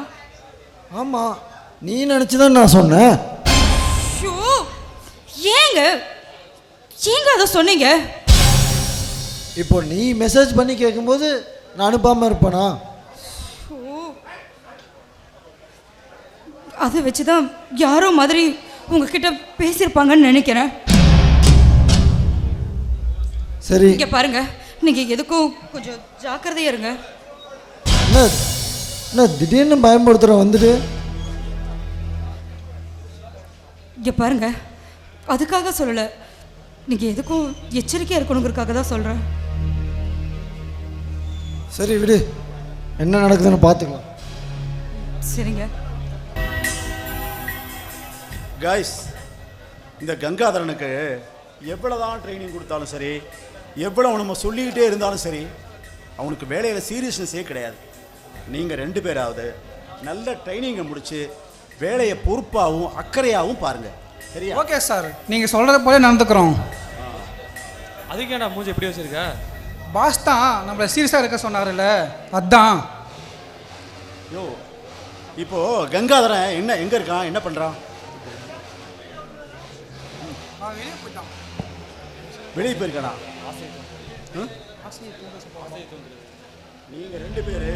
ஆமாம், நீ நினச்சி தான் நான் சொன்னேன். ஷோ, ஏங்க அதை சொன்னீங்க? இப்போ நீ மெசேஜ் பண்ணி கேட்கும்போது நான் அனுப்பாமல் இருப்பேனா? அதை வச்சு தான் யாரோ மாதிரி உங்ககிட்ட பேசியிருப்பாங்கன்னு நினைக்கிறேன். சரி, இங்கே பாருங்க, நீங்கள் எதுக்கும் கொஞ்சம் ஜாக்கிரதையா இருங்க. என்ன திடீர்னு பயன்படுத்துகிற வந்துட்டு? இங்கே பாருங்க, அதுக்காக சொல்லலை, நீங்கள் எதுக்கும் எச்சரிக்கையாக இருக்கணுங்கிறதுக்காக தான் சொல்கிறேன். சரி விடு, என்ன நடக்குதுன்னு பார்த்துக்கலாம். சரிங்க. காய்ஸ், இந்த கங்காதரனுக்கு எவ்வளோதான் ட்ரைனிங் கொடுத்தாலும் சரி, எவ்வளோ நம்ம சொல்லிக்கிட்டே இருந்தாலும் சரி, அவனுக்கு வேலையில் சீரியஸ்னஸே கிடையாது. நீங்கள் 2 பேராவது நல்ல ட்ரைனிங்கை முடித்து வேலையை பொறுப்பாகவும் அக்கறையாகவும் பாருங்கள். சரியா? ஓகே சார், நீங்கள் சொல்கிறத போல நடந்துக்கிறோம். அதுக்கு நான் மூஞ்சி எப்படி வச்சிருக்க? பாஸ் தான் நம்மளை சீரியஸாக இருக்க சொன்னார்ல, அதான். யோ, இப்போது கங்காதரன் எங்கே இருக்கான், என்ன பண்ணுறான்? வெளியே போயிருக்கானா? நீங்கள் 2 பேர்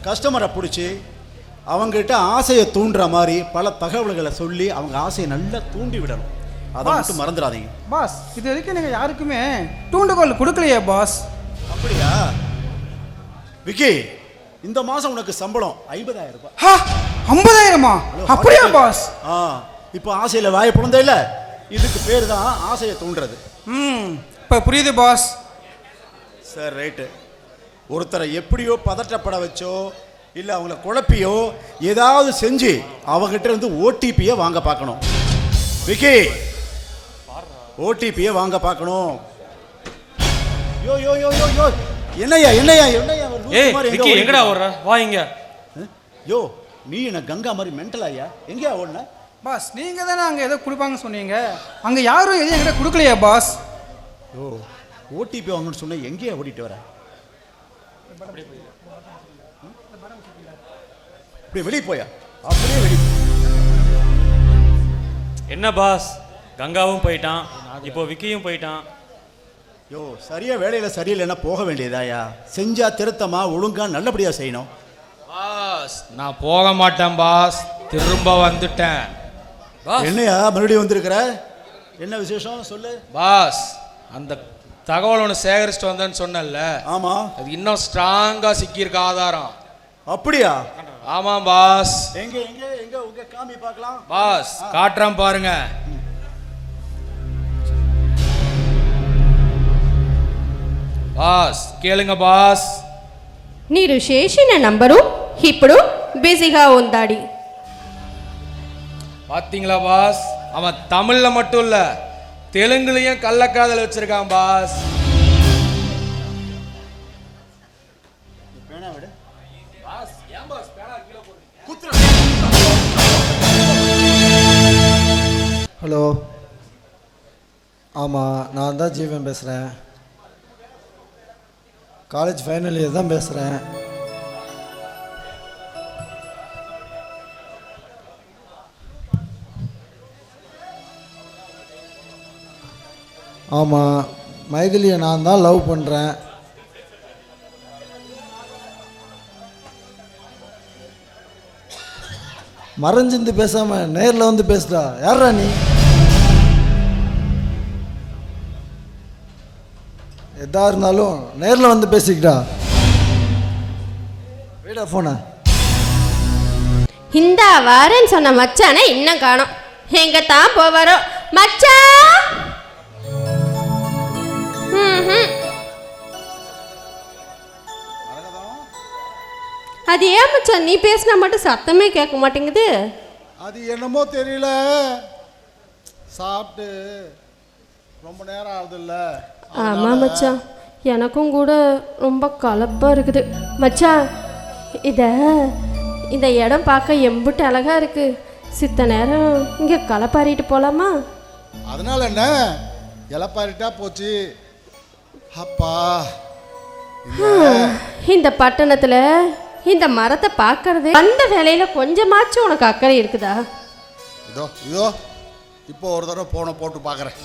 கஸ்டமரை பிடிச்சி அவங்ககிட்ட ஆசையை தூண்டுற மாதிரி பல தகவல்களை சொல்லி அவங்க ஆசையை நல்லா தூண்டி விடணும். அதை மட்டும் மறந்துடாதீங்க பாஸ். இது வரைக்கும் நீங்கள் யாருக்குமே தூண்டுகோல் கொடுக்கலையே பாஸ். அப்படியா? விக்கி, இந்த மாதம் உனக்கு சம்பளம் 50,000 ரூபாய். 50,000மா? அப்படியா பாஸ்? இப்போ ஆசையில் வாயை பிறந்த இல்லை, இதுக்கு பேர் தான் ஆசையை தூண்டுறது. இப்போ புரியுது பாஸ். Sir, right. ஒருத்தரை எப்படியோ பதற்றப்பட வச்சோ இல்லை அவங்கள குழப்பியோ ஏதாவது செஞ்சு அவங்ககிட்ட இருந்து ஓடிபியை வாங்க பார்க்கணும். விக்கி, ஓடிபியை வாங்க பார்க்கணும். யோ யோ யோ யோ யோ என்னையா என்னையா என்னையா விக்கி எங்கடா ஓடுற? வா இங்க. யோ, நீ என்ன கங்கா மாதிரி மென்டலாயா? எங்கேயா ஓடுன? பாஸ், நீங்கள் தானே அங்கே ஏதோ கொடுப்பாங்கன்னு சொன்னீங்க, அங்கே யாரும் எதுவும் என்கிட்ட கொடுக்கலையா பாஸ்? ஓ, ஓடிபி வாங்கன்னு சொன்ன எங்கேயா ஓடிட்டு வர? அப்படியே வெளியே போயா? அப்படியே வெளியே. என்ன பாஸ், கங்காவும் போயிட்டான், இப்போ விக்கியும் போயிட்டான். யோ, சரியா வேலையில் சரியில்லைன்னா போக வேண்டியதாயா? செஞ்சா திருத்தமா ஒழுங்கா நல்லபடியா செய்யணும். பாஸ், நான் போக மாட்டேன் பாஸ், திரும்ப வந்துட்டேன். என்னையா மறுபடியும் வந்திருக்கிற? என்ன விசேஷம் சொல்லு. பாஸ், அந்த தகவல் ஒன்று சேகரிச்சுட்டு வந்தேன்னு சொன்னல. ஆமா, அது இன்னும் ஸ்ட்ராங்கா சிக்கியிருக்க ஆதாரம். அப்படியா? ஆமாம் பாஸ். எங்க எங்க எங்க உங்க காமி பார்க்கலாம். பாஸ், காட்டுறேன் பாருங்க. బాస్ కేళంగ బాస్. మీరు చేసిన నంబరు ఇప్పుడు బిజీగా ఉందాడి. பாத்தீங்களா பாஸ், அவன் தமிழ்ல மட்டும் இல்ல தெலுங்குலயும் கள்ளக்காதல் வச்சிருக்கான் பாஸ். ஹலோ, ஆமாம், நான் தான் ஜீவன் பேசுகிறேன். காலேஜ் ஃபைனல் இயர் தான் பேசுகிறேன். ஆமாம், மைதிலியை நான் தான் லவ் பண்ணுறேன். மறைஞ்சிருந்து பேசாமல் நேரில் வந்து பேசுடா. யாரா நீ? எதா இருந்தாலும் நேரில் வந்து பேசிக்கிட்டா. வீடா ஃபோனை. இந்த வாரேன்னு சொன்ன மச்சானே இன்னும் காணோம். எங்க தான் போவாரோ மச்சான். அது ஏன் மச்சான் நீ பேசினா மட்டும் சத்தமே கேட்க மாட்டேங்குது? அது என்னமோ தெரியல, சாப்பிட்டு ரொம்ப நேரம் ஆகுதுல்ல. ஆமாம் மச்சான், எனக்கும் கூட ரொம்ப கலப்பாக இருக்குது மச்சான். இந்த இடம் பார்க்க எம்பிட்டு அழகாக இருக்குது. சித்த நேரம் இங்கே கலப்பாரிட்டு போகலாமா? அதனால என்ன, இலப்பாரிட்டா போச்சு. அப்பா, இந்த பட்டணத்தில் இந்த மரத்தை பார்க்கறது அந்த வேலையில் கொஞ்சமாச்சும் உனக்கு அக்கறை இருக்குதா? இதோ இப்போ ஒரு தடவை போனை போட்டு பார்க்குறேன்,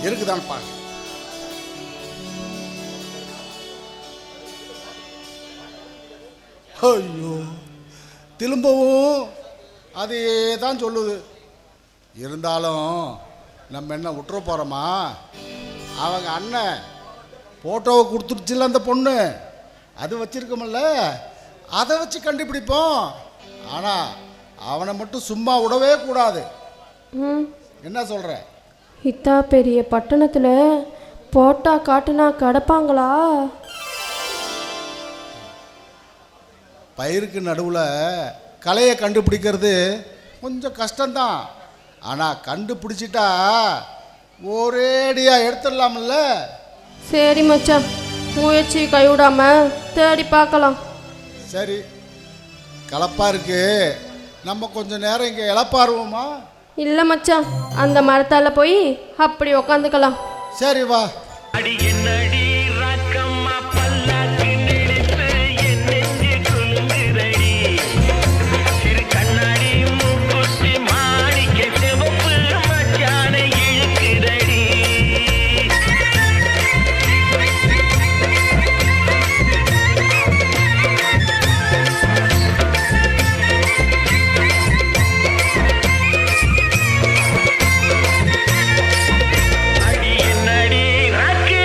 இருக்குதான்னு பார்க்க. ஐயோ, திரும்பவும் அதே தான் சொல்லுது. இருந்தாலும் நம்ம என்ன விட்டுற போகிறோமா? அவங்க அண்ணன் ஃபோட்டோவை கொடுத்துருச்சுல அந்த பொண்ணு, அது வச்சிருக்கோம்ல, அதை வச்சு கண்டுபிடிப்போம். ஆனால் அவனை மட்டும் சும்மா விடவே கூடாது. என்ன சொல்கிற? இத்தா பெரிய பட்டணத்தில் போட்டா காட்டுனா கிடப்பாங்களா? பயிருக்கு நடுவில் கலையை கண்டுபிடிக்கிறது கொஞ்சம் கஷ்டம்தான். ஆனால் கண்டுபிடிச்சிட்டா ஒரேடியாக எடுத்துடலாம்ல. சரி மச்சான், முயற்சி கைவிடாம தேடி பார்க்கலாம். சரி, கலப்பா இருக்கு, நம்ம கொஞ்சம் நேரம் இங்கே இழப்பாருவோமா? இல்லை மச்சான், அந்த மரத்தால் போய் அப்படி உக்காந்துக்கலாம். சரி வா. அடி என்னடி ராக்கம்மா பல்லாக்கு நெளித்து என் நெஞ்சு குலுங்குதடி. சிறு கண்ணாடி மூக்குத்தி மாணிக்க சிவப்பு மச்சானை இழுக்குதடி. அடி என்னடி ராக்கு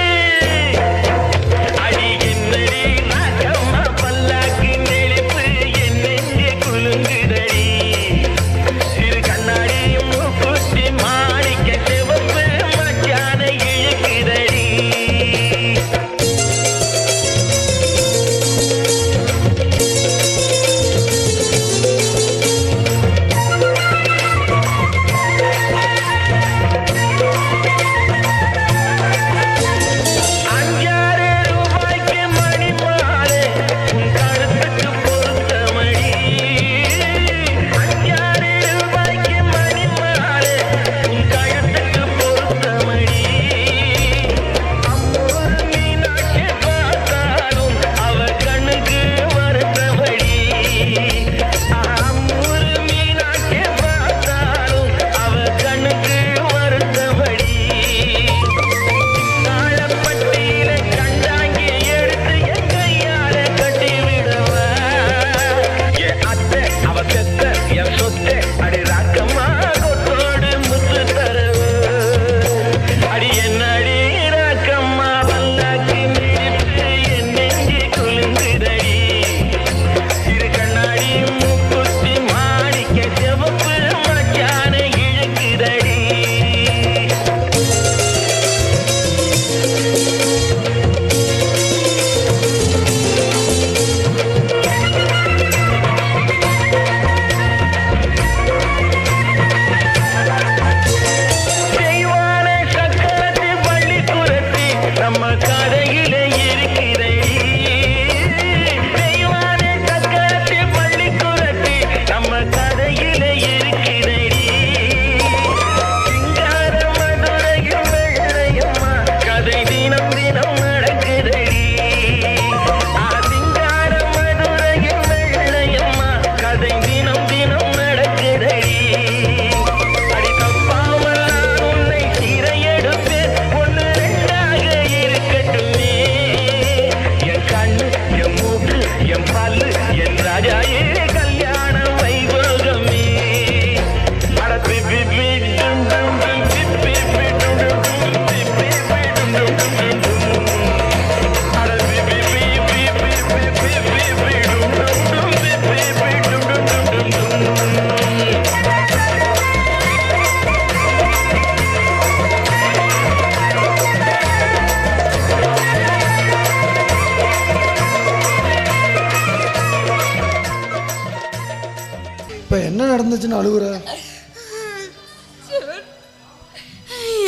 இப்போ என்ன நடந்துச்சுன்னு அழுகுற?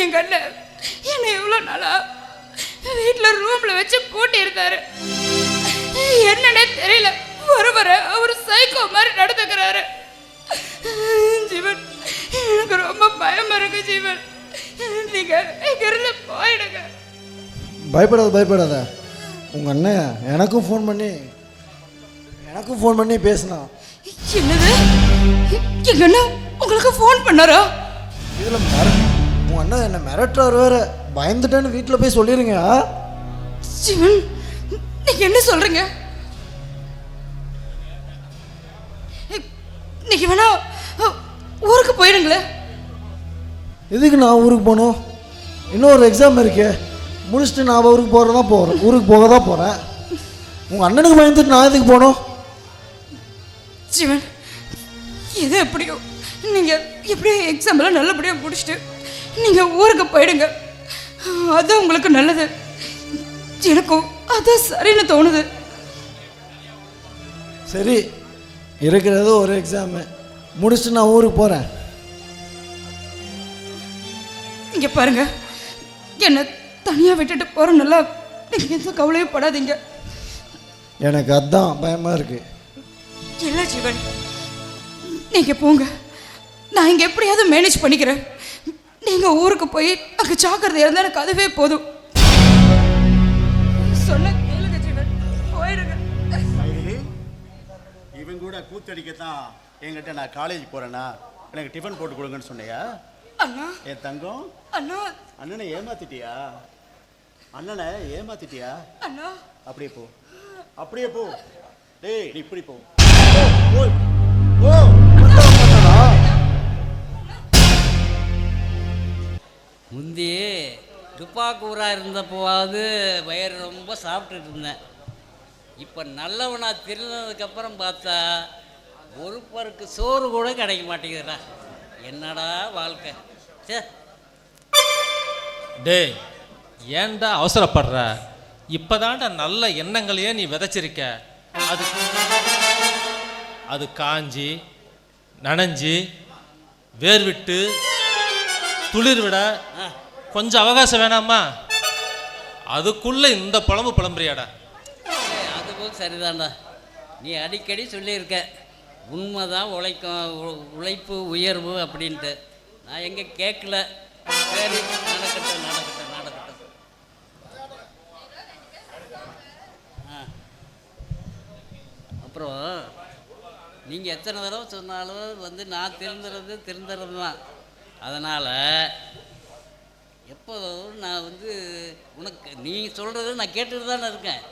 என் கண்ண என்னை எவ்வளோ நாளா வீட்டில் ரூமில் வச்சு பூட்டி இருந்தாரு. என்னன்னே தெரியல, வர அவர் சைக்கோ மாதிரி நடந்துக்கிறாரு. ஜீவன், எனக்கு ரொம்ப பயமா இருக்கு ஜீவன். நீங்க இங்கிருந்து போயிடுங்க. பயப்படாத. உங்கள் அண்ணன் எனக்கும் ஃபோன் பண்ணி பேசினான். என்னது? எங்க அண்ணன் உங்களுக்கு ஃபோன் பண்ணாரா? இதில் உங்கள் அண்ணன் என்னை மிரட்டுறாரு வேற. பயந்துட்டேன்னு வீட்டில் போய் சொல்லிடுங்க. ஜீவன், நீங்க என்ன சொல்றீங்க? நீங்க வேணா ஊருக்கு போயிடுங்களே. எதுக்கு நான் ஊருக்கு போகணும்? இன்னொரு எக்ஸாம் இருக்கே, முடிச்சுட்டு நான் ஊருக்கு போக தான் போகிறேன். உங்கள் அண்ணனுக்கு பயந்துட்டு நான் எதுக்கு போகணும்? ஜீவன், எது எப்படியோ நீங்கள் எப்படியோ எக்ஸாம்லாம் நல்லபடியாக முடிச்சுட்டு நீங்கள் ஊருக்கு போயிடுங்க. அதுதான் உங்களுக்கு நல்லது. எனக்கும் அதான் சரின்னு தோணுது. சரி, இருக்கிறது ஒரு எக்ஸாமு, முடிச்சுட்டு நான் ஊருக்கு போகிறேன். இங்கே பாருங்க, என்னை தனியாக விட்டுட்டு போகிறனால நீங்கள் எந்த கவலையும் படாதீங்க. எனக்கு அதான் பயமாக இருக்கு. இல்லை ஜீவன், நீங்கள் போங்க, நான் இங்கே எப்படியாவது மேனேஜ் பண்ணிக்கிறேன். நீங்கள் ஊருக்கு போய் அங்கே ஜாக்கிரதையாக இருந்தால் எனக்கு அதுவே போதும். சொன்ன கேளுங்க ஜீவன், போயிடுங்க. இவன் கூட கூத்தடிக்கத்தான் என்கிட்ட நான் காலேஜ் போகிறேன்னா எனக்கு டிஃபன் போட்டு கொடுங்கன்னு சொன்னையா? அண்ணா, என் தங்கம், அண்ணா, அண்ணனை ஏமாத்திட்டியா? அண்ணா, அப்படியே போ. டேய், நீ இப்படி போ. முந்தி துப்பாக்கூராக இருந்தப்போவாது வயிறு ரொம்ப சாப்பிட்டுட்டு இருந்தேன். இப்போ நல்லவனா திருந்ததுக்கப்புறம் பார்த்தா ஒரு பருக்கு சோறு கூட கிடைக்க மாட்டேங்குதுடா. என்னடா வாழ்க்கை. சே, டேய், ஏன்டா அவசரப்படுற? இப்போதான்டா நல்ல எண்ணங்களையே நீ விதைச்சிருக்க. அது காஞ்சி நனைஞ்சி வேர்விட்டு துளிர் விட கொஞ்சம் அவகாசம் வேணாமா? அதுக்குள்ள இந்த புலம்புறியாடா? அதுவும் சரிதான்டா. நீ அடிக்கடி சொல்லியிருக்க, உண்மைதான் உழைப்பு உயர்வு அப்படின்ட்டு. நான் எங்கே கேட்கல. சரி, நடக்கட்டும். அப்புறம் நீங்கள் எத்தனை தடவை சொன்னாலும் நான் திருந்துறது தான். அதனால் எப்போதும் நான் உனக்கு நீ சொல்கிறது நான் கேட்டுட்டு தானே இருக்கேன்.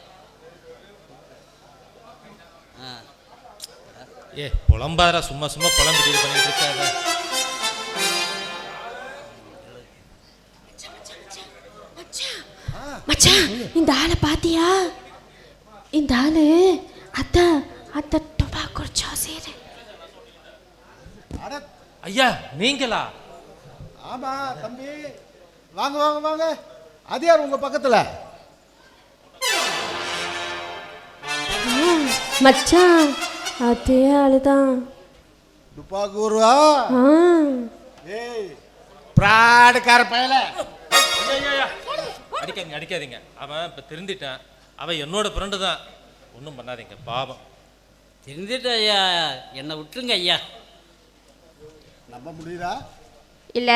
புலம்பாரா, சும்மா புலம்பிட்டு பண்ணிட்டு இருக்காத. மச்சான், இந்த ஆளை பாத்தியா? இந்த ஆளு அத்த டொபாக்கோ சாசேரு. ஐயா, நீங்களா? ஆமா தம்பி, வாங்க. அது யார் உங்க பக்கத்துல? மச்சான், அதே ஆளுதான். துப்பாக்கூருவா? ஏய், பிராடுக்கார பயல. அடிக்காதீங்க. அவன் இப்போ திருந்திட்டான். அவன் என்னோட ஃப்ரெண்டு தான். ஒன்றும் பண்ணாதீங்க, பாவம். திருந்திட்ட ஐயா, என்னை விட்டுருங்க ஐயா. நம்ப முடியுதா? இல்ல,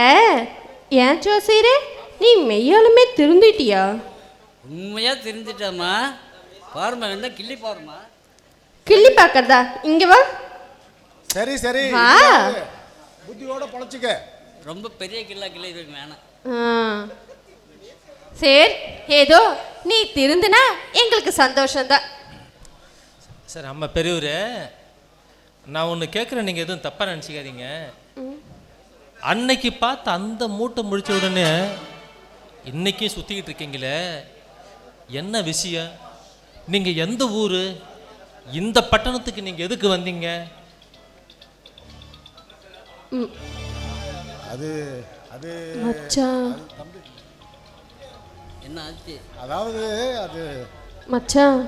ஏன் ஜோசியரே, நீ மெய்யாலுமே திருந்திட்டியா? உண்மையா திருந்திட்டம்மா. பாருமா, வேணா கிள்ளி பாருமா. கிள்ளி பார்க்கறதா? இங்க வா. சரி வா. புத்தியோட பொழைச்சிக்க. ரொம்ப பெரிய கிள்ளி வேணாம். சரி, ஏதோ நீ திருந்துனா எங்களுக்கு சந்தோஷம்தான். சரி, அம்மா பெரியவரே, நான் ஒன்று கேட்குறேன், நீங்கள் எதுவும் தப்பாக நினச்சிக்காதீங்க. அன்னைக்கு பார்த்து அந்த மூட்டை முடிச்ச உடனே இன்னைக்கும் சுற்றிக்கிட்டு இருக்கீங்களே, என்ன விஷயம்? நீங்கள் எந்த ஊர்? இந்த பட்டணத்துக்கு நீங்கள் எதுக்கு வந்தீங்க? அது என்ன ஆச்சு? அதாவது அது மச்சான்,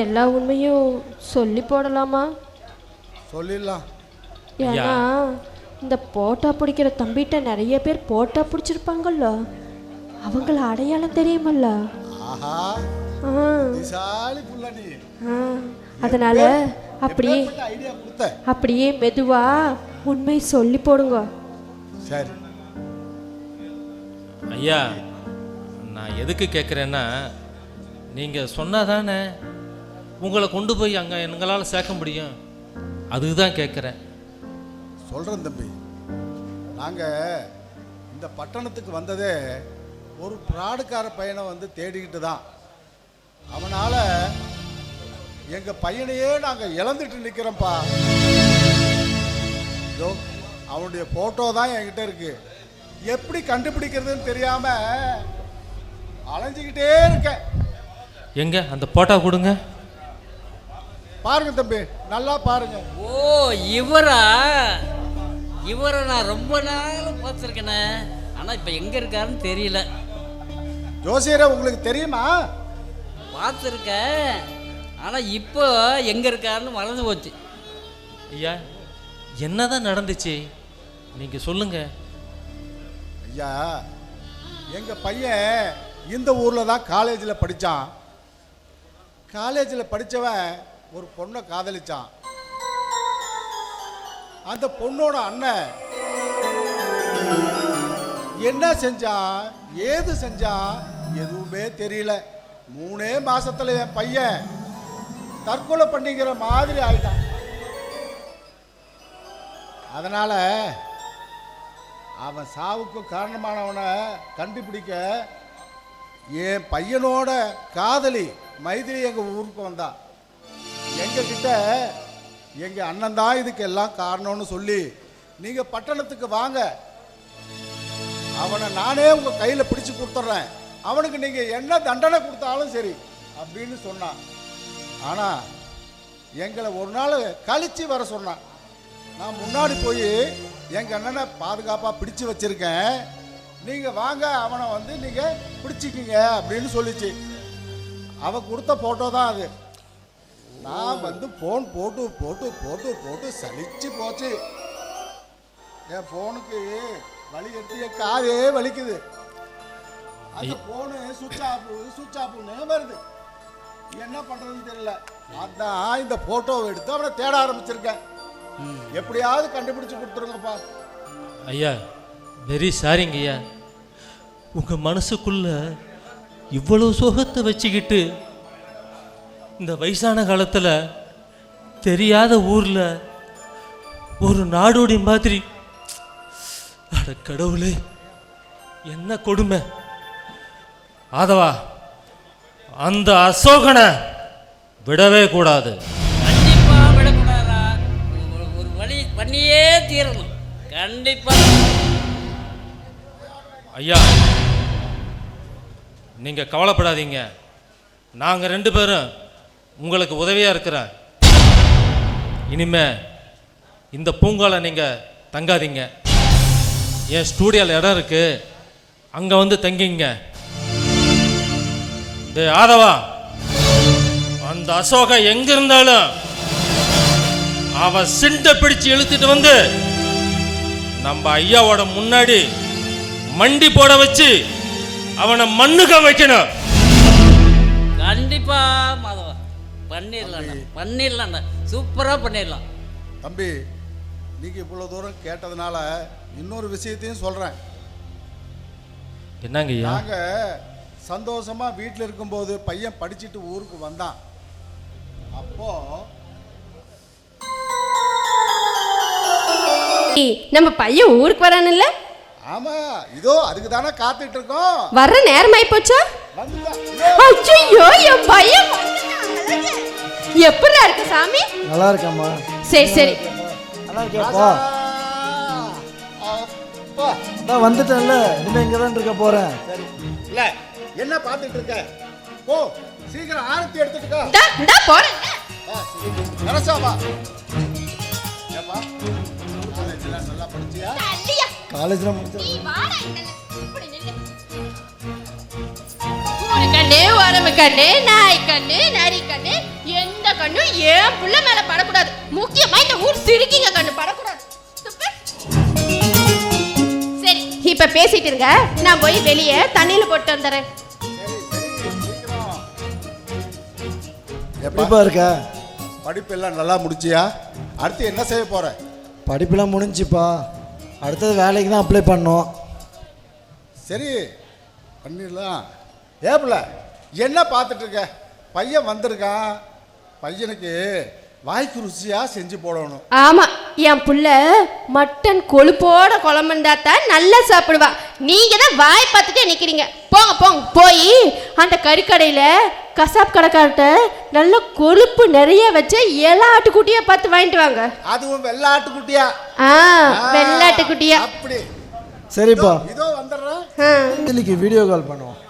எல்லா உண்மையும் சொல்லி போடலாமா? சொல்லிடலாம். ஏன்னா இந்த போட்டோ பிடிக்கிற தம்பிகிட்ட நிறைய பேர் போட்டோ பிடிச்சிருப்பாங்கல்ல, அவங்கள அடையாளம் தெரியுமல்ல. ஆஹா, திசாலி புள்ள நீ. அதனால அப்படியே ஐடியா கொடுத்த. அப்படியே மெதுவா உண்மை சொல்லி போடுங்க. சரி ஐயா, நான் எதுக்கு கேட்குறேன்னா, நீங்கள் சொன்னாதானே உங்களை கொண்டு போய் அங்கே எங்களால் சேர்க்க முடியும். அதுக்கு தான் கேட்குறேன். சொல்கிறேன் தம்பி, நாங்கள் இந்த பட்டணத்துக்கு வந்ததே ஒரு பிராடுக்கார பையனை வந்து தேடிக்கிட்டு தான். அவனால் எங்கள் பையனையே நாங்கள் இழந்துட்டு நிற்கிறோம்ப்பா. இதோ அவனுடைய ஃபோட்டோ தான் என்கிட்ட இருக்கு. எப்படி கண்டுபிடிக்கிறதுன்னு தெரியாமல் அலைஞ்சிக்கிட்டே இருக்கேன். எங்க அந்த போட்டோ கொடுங்க. பாருங்க தம்பி, நல்லா பாருங்க. ஓ, இவரை நான் ரொம்ப நாள் பார்த்துருக்கேனே, ஆனால் இப்போ எங்கே இருக்காருன்னு தெரியல. ஜோசியரை உங்களுக்கு தெரியுமா? பார்த்துருக்கேன், ஆனால் இப்போ எங்கே இருக்காருன்னு மறந்து போச்சு. ஐயா, என்னதான் நடந்துச்சு நீங்கள் சொல்லுங்க. ஐயா, எங்கள் பையன் இந்த ஊரில் தான் காலேஜில் படித்தான். காலேஜில் படித்தவன் ஒரு பொண்ணை காதலிச்சான். அந்த பொண்ணோட அண்ணன் என்ன செஞ்சான், ஏது செஞ்சான் எதுவுமே தெரியல. 3 மாசத்துல என் பையன் தற்கொலை பண்ணிக்கிற மாதிரி ஆயிட்டான். அதனால அவன் சாவுக்கு காரணமானவனை கண்டுபிடிக்க என் பையனோட காதலி மைதிலி எங்கள் ஊருக்கு வந்தான். எங்ககிட்ட எங்கள் அண்ணன் தான் இதுக்கு எல்லாம் காரணம்னு சொல்லி, நீங்கள் பட்டணத்துக்கு வாங்க, அவனை நானே உங்கள் கையில் பிடிச்சி கொடுத்துட்றேன், அவனுக்கு நீங்கள் என்ன தண்டனை கொடுத்தாலும் சரி அப்படின்னு சொன்னான். ஆனால் எங்களை ஒரு நாள் கழித்து வர சொன்னான். நான் முன்னாடி போய் எங்கள் அண்ணனை பாதுகாப்பாக பிடிச்சி வச்சுருக்கேன், நீங்கள் வாங்க, அவனை வந்து நீங்கள் பிடிச்சிக்கிங்க அப்படின்னு சொல்லிச்சு. அவன் கொடுத்த ஃபோட்டோ தான் அது. நான் வந்து ஃபோன் போட்டு போட்டு போட்டு போட்டு சலிச்சு போச்சு. என் ஃபோனுக்கு வலி எடுத்து என் காதே வலிக்குது. அந்த ஃபோனு சுவிட்ச் ஆஃப்னு வருது. என்ன பண்ணுறதுன்னு தெரியல. அதான் இந்த ஃபோட்டோவை எடுத்து அவனை தேட ஆரம்பிச்சிருக்கேன். எப்படியாவது கண்டுபிடிச்சு கொடுத்துருங்கப்பா. ஐயா, வெரி சாரிங்க ஐயா. உங்கள் மனசுக்குள்ள இவ்வளவு சோகத்தை வச்சுக்கிட்டு இந்த வயசான காலத்தில் தெரியாத ஊரில் ஒரு நாடோடி மாதிரி, அட கடவுளே, என்ன கொடுமை. ஆதவா, அந்த அசோகனை விடவே கூடாது. கண்டிப்பா விடக்கூடாதா? ஒரு வழி பண்ணியே தீரணும் கண்டிப்பா. ஐயா, நீங்கள் கவலைப்படாதீங்க, நாங்கள் 2 பேரும் உங்களுக்கு உதவியாக இருக்கிறேன். இனிமே இந்த பூங்கால நீங்கள் தங்காதீங்க, என் ஸ்டூடியோவில் இடம் இருக்குது, அங்கே வந்து தங்கிங்க. டேய் ஆதவா, அந்த அசோகா எங்கே இருந்தாலும் அவன் சிண்டை பிடிச்சு இழுத்துட்டு வந்து நம்ம ஐயாவோட முன்னாடி மண்டி போட வச்சு அவனை மண்ணுக்க வைக்கணும். கண்டிப்பா மாதவா, பண்ணிடலாம், சூப்பராக பண்ணிடலாம். தம்பி, நீங்கள் இவ்வளோ தூரம் கேட்டதுனால இன்னொரு விஷயத்தையும் சொல்கிறேன். என்னங்க ஐயா? நாங்கள் சந்தோஷமாக வீட்டில் இருக்கும்போது பையன் படிச்சுட்டு ஊருக்கு வந்தான். அப்போ நம்ம பையன் ஊருக்கு வரானுல்ல? ஆமா, இதோ அதுக்கு தானே காத்துட்டு இருக்கோம். வர்ற நேரமாயி போச்சா? ஐயோ, என் பையன் எப்படிடா இருக்கு சாமி? நல்லா இருக்கேம்மா. சரி சரி, நல்லா இருக்கேப்பா. நான் வந்துட்டேன்ல, இனிமே இங்கே தான் இருக்க போகிறேன். சரி, இல்லை என்ன பார்த்துட்டு இருக்க? ஓ, சீக்கிரம் ஆரத்தி எடுத்துட்டுக்கா. இந்தா போறேன். நரசாவா, ஏப்பா காலேஜில் நல்லா படிச்சியா? காலேஜில் முடிச்சா ஒரு கண்ணு, உரம்பு கண்ணு, நாய் கண்ணு, நரி கண்ணு, எந்த கண்ணும் என் புள்ள மேல படக்கூடாது. முக்கியமா இந்த ஊர் சிரிக்கிங்க கண்ணு படக்கூடாது. சரி இப்ப பேசிட்டு இருங்க, நான் போய் வெளியே தண்ணியில போட்டு வந்துடுறேன். எப்படிப்பா இருக்க? படிப்பெல்லாம் நல்லா முடிச்சியா? அடுத்து என்ன செய்ய போற? படிப்பெல்லாம் முடிஞ்சுப்பா, அடுத்தது வேலைக்கு தான் அப்ளை பண்ணோம். சரி பண்ணிடலாம். ஏப்பில்ல என்ன பார்த்துட்டு இருக்க? பையன் வந்திருக்கான், பையனுக்கு வாய்க்கு ருசியா செஞ்சு போடணும். ஆமா, என் புள்ள மட்டன் கொழுப்போட குழம்புண்டா தான் நல்லா சாப்பிடுவா. நீங்க தான் வாய் பார்த்துட்டே நிக்கிறீங்க. போங்க போங்க, போய் அந்த கறிக்கடையில கசாப் கடைக்கார்ட்ட நல்ல கொழுப்பு நிறைய வச்ச எல்லா ஆட்டுக்குட்டியா பார்த்து வாங்கிட்டு வாங்க. அதுவும் வெள்ளாட்டுக்குட்டியா? வெள்ளாட்டுக்குட்டியா. அப்படி சரிப்பா, இதோ வந்துடுறேன். இன்னைக்கு வீடியோ கால் பண்ணுவோம்.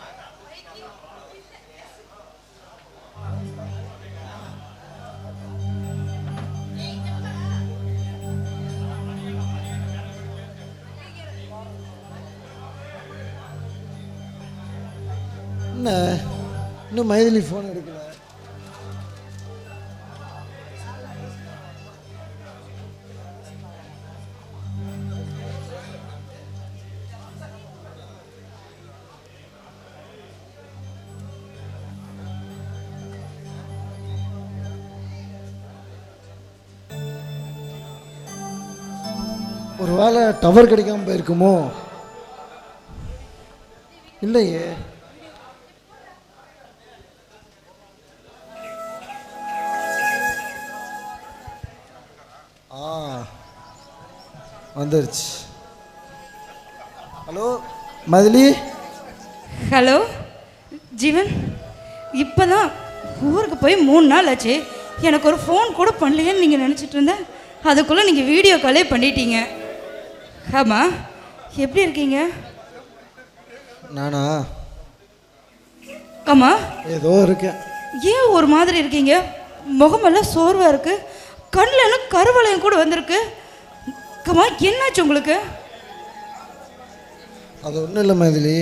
என்ன இன்னும் மைதிலி ஃபோன் எடுக்கல? ஒரு வேளை டவர் கிடைக்காம போயிருக்குமோ? இல்லையே. வந்துருச்சு. ஹலோ மதிலி. ஹலோ ஜீவன், இப்போ தான் ஊருக்கு போய் 3 நாள் ஆச்சு. எனக்கு ஒரு ஃபோன் கூட பண்ணலையேன்னு நீங்கள் நினச்சிட்டு இருந்தேன். அதுக்குள்ளே நீங்கள் வீடியோ காலே பண்ணிட்டீங்க. ஆமாம், எப்படி இருக்கீங்க? நானா? ஆமாம், ஏதோ இருக்கேன். ஏன் ஒரு மாதிரி இருக்கீங்க? முகமெல்லாம் சோர்வாக இருக்குது, கண்ணில் எல்லாம் கருவளையம் கூட வந்திருக்கு. கமா, என்னாச்சு உங்களுக்கு? அது ஒன்றும் இல்லை மைதிலி,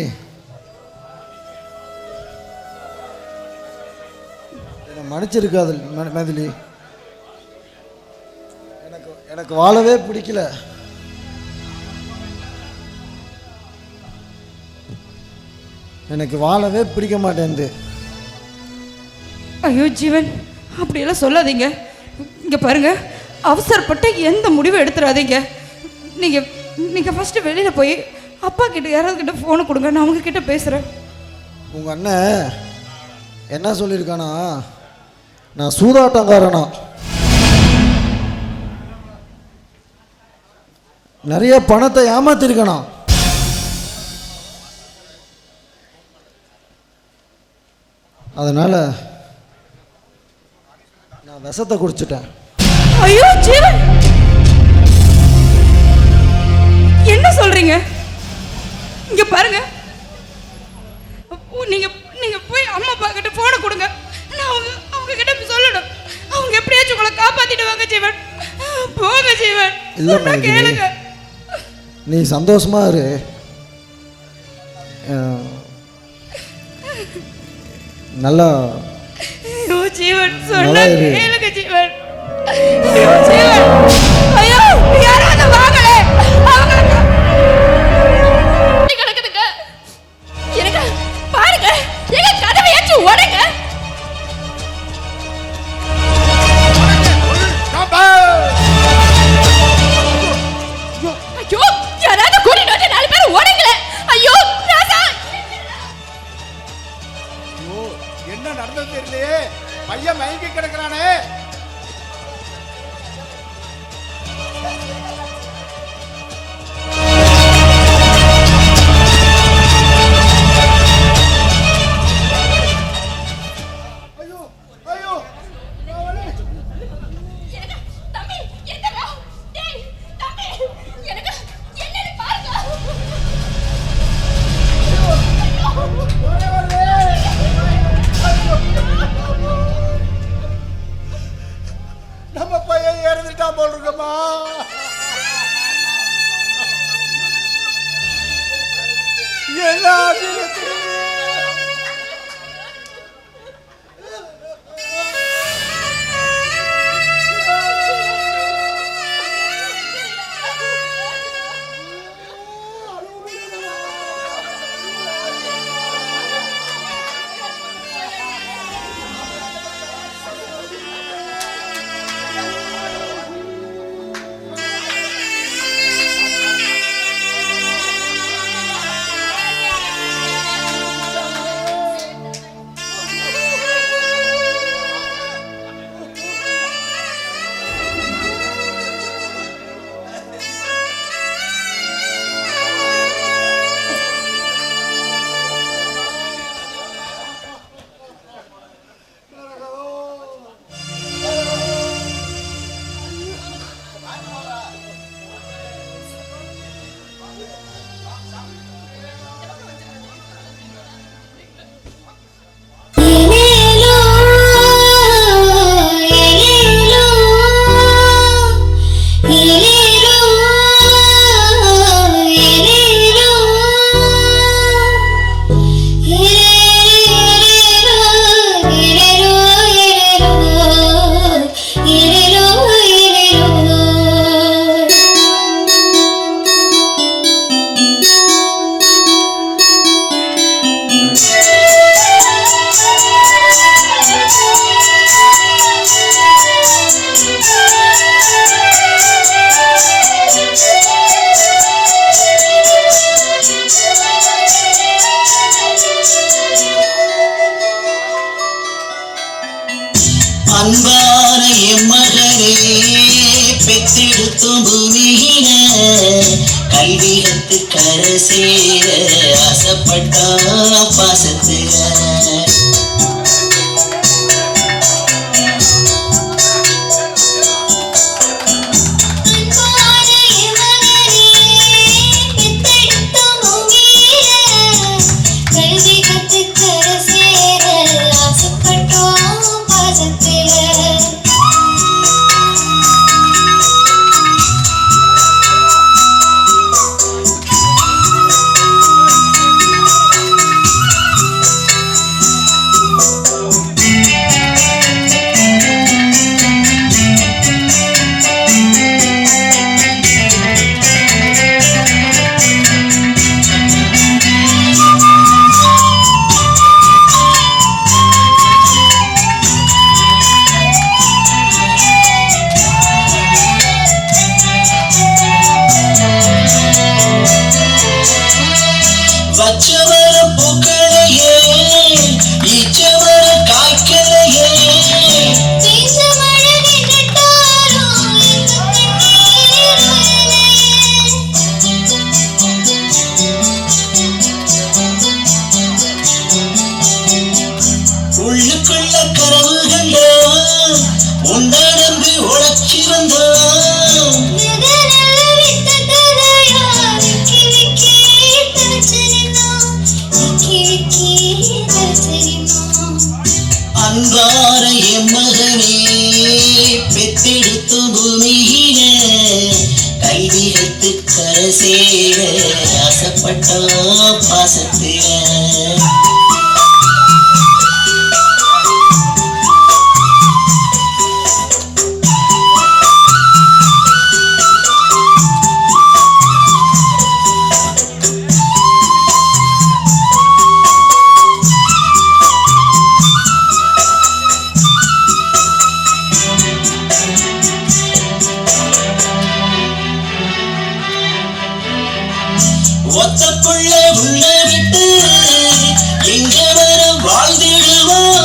என்னை மன்னிச்சிருக்காது மைதிலி. எனக்கு வாழவே பிடிக்கல. எனக்கு வாழவே பிடிக்க மாட்டேங்குது. ஐயோ ஜீவன், அப்படியெல்லாம் சொல்லாதீங்க. இங்கே பாருங்க, அவசரப்பட்டு எந்த முடிவும் எடுத்துடாதீங்க. நீங்கள் ஃபஸ்ட்டு வெளியில் போய் அப்பா கிட்ட யாராவது கிட்ட ஃபோனை கொடுங்க, நான் அவங்க கிட்ட பேசுகிறேன். உங்கள் அண்ணன் என்ன சொல்லியிருக்கானா, நான் சூதாட்டக்காரனா, நிறைய பணத்தை ஏமாத்திருக்கனா. அதனால் நான் விஷத்தை குடிச்சிட்டேன். ஐயோ ஜீவன், என்ன சொல்றீங்க? இங்க பாருங்க, நீங்க போய் அம்மா அப்பா கிட்ட போனை கொடுங்க. நான் அவங்க கிட்ட சொல்லணும். அவங்க எப்படியாச்சும் உங்களை காப்பாத்திடுவாங்க ஜீவன். போங்க ஜீவன். இல்லை கேளுங்க, நீ சந்தோஷமா இரு. நல்லா ஜீவன் சொன்னா கேளுங்க ஜீவன். ஐயோ ஜீவன், ஐயோ யாராவது வாங்களே. அவங்க கிடக்குதுங்க. எனக்கு பாருங்க, எங்க கதவை ஏற்றி ஓடுங்க. ஐயோ யாராவது கூட்டிட்டு வந்து 4 பேர் ஓடுங்களே. ஐயோ ராசா, என்ன நடந்தது தெரியலையே. பையன் மயங்கி கிடக்குறானே. நம்ம பையன் இறந்துட்டா போல் இருக்கமா. என்ன கல்விகத்து கரை சேர ஆசைப்பட்டா பாசத்துல அன்பார என் மகனே பெத்தெடுத்து பூமியில கைவிரத்து கரை சேர ஆசைப்பட்டா பாசத்தில ஒத்தக்குள்ள உள்ள விட்டு எங்க வர வாழ்ந்திடுவோம்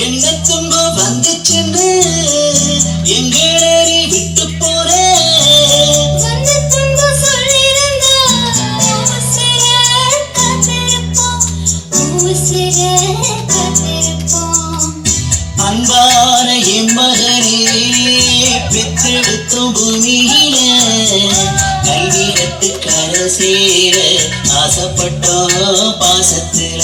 என்ன துன்பம் வந்துச்சுன்னு எங்களை விட்டு போறேன் அன்பான என் மகனே பெத்தெடுத்தும் பூமியில கைவிரத்து கரை சேர ஆசைப்பட்டோ பாசத்துல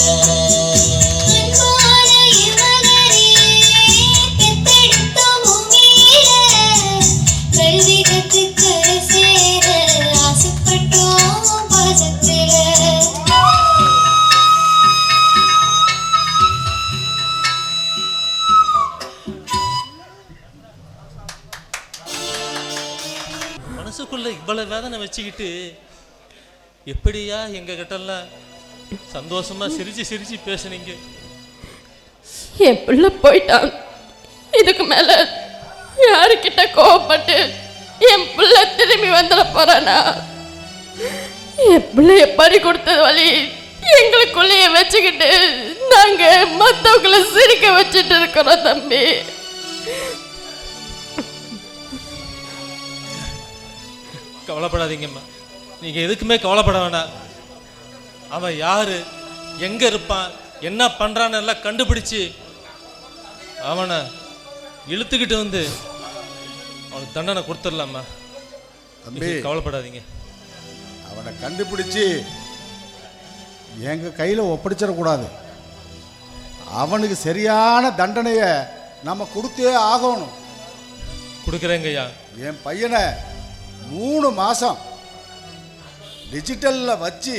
மனசுக்குள்ள இவ்வளவு வேதனை வச்சுக்கிட்டு எப்படியா எங்க கிட்டலாம் சந்தோஷமா சிரிச்சு சிரிச்சு பேசுனீங்க? என் பிள்ளை போயிட்டான். இதுக்கு மேல யாருக்கிட்ட கோவப்பட்டு என் பிள்ளை திரும்பி வந்துட போறானா? என் பிள்ளைய பறி கொடுத்தது வழி எங்களுக்குள்ளேயே வச்சுக்கிட்டு நாங்க மற்றவங்களை சிரிக்க வச்சுட்டு இருக்கிறோம் தம்பி. கவலைப்படாதீங்கம்மா, நீங்க எதுக்குமே கவலைப்பட வேண்டாம். அவன் யாரு, எங்க இருப்பான், என்ன பண்றான்னு எல்லாம் கண்டுபிடிச்சு அவனை இழுத்துக்கிட்டு வந்து அவனுக்கு தண்டனை கொடுத்துடலாமா. தம்பி கவலைப்படாதீங்க. அவனை கண்டுபிடிச்சு எங்க கையில் ஒப்படைச்சிடக்கூடாது. அவனுக்கு சரியான தண்டனையை நம்ம கொடுத்தே ஆகணும். கொடுக்குறேங்கய்யா. என் பையனை 3 மாதம் டிஜிட்டலில் வச்சு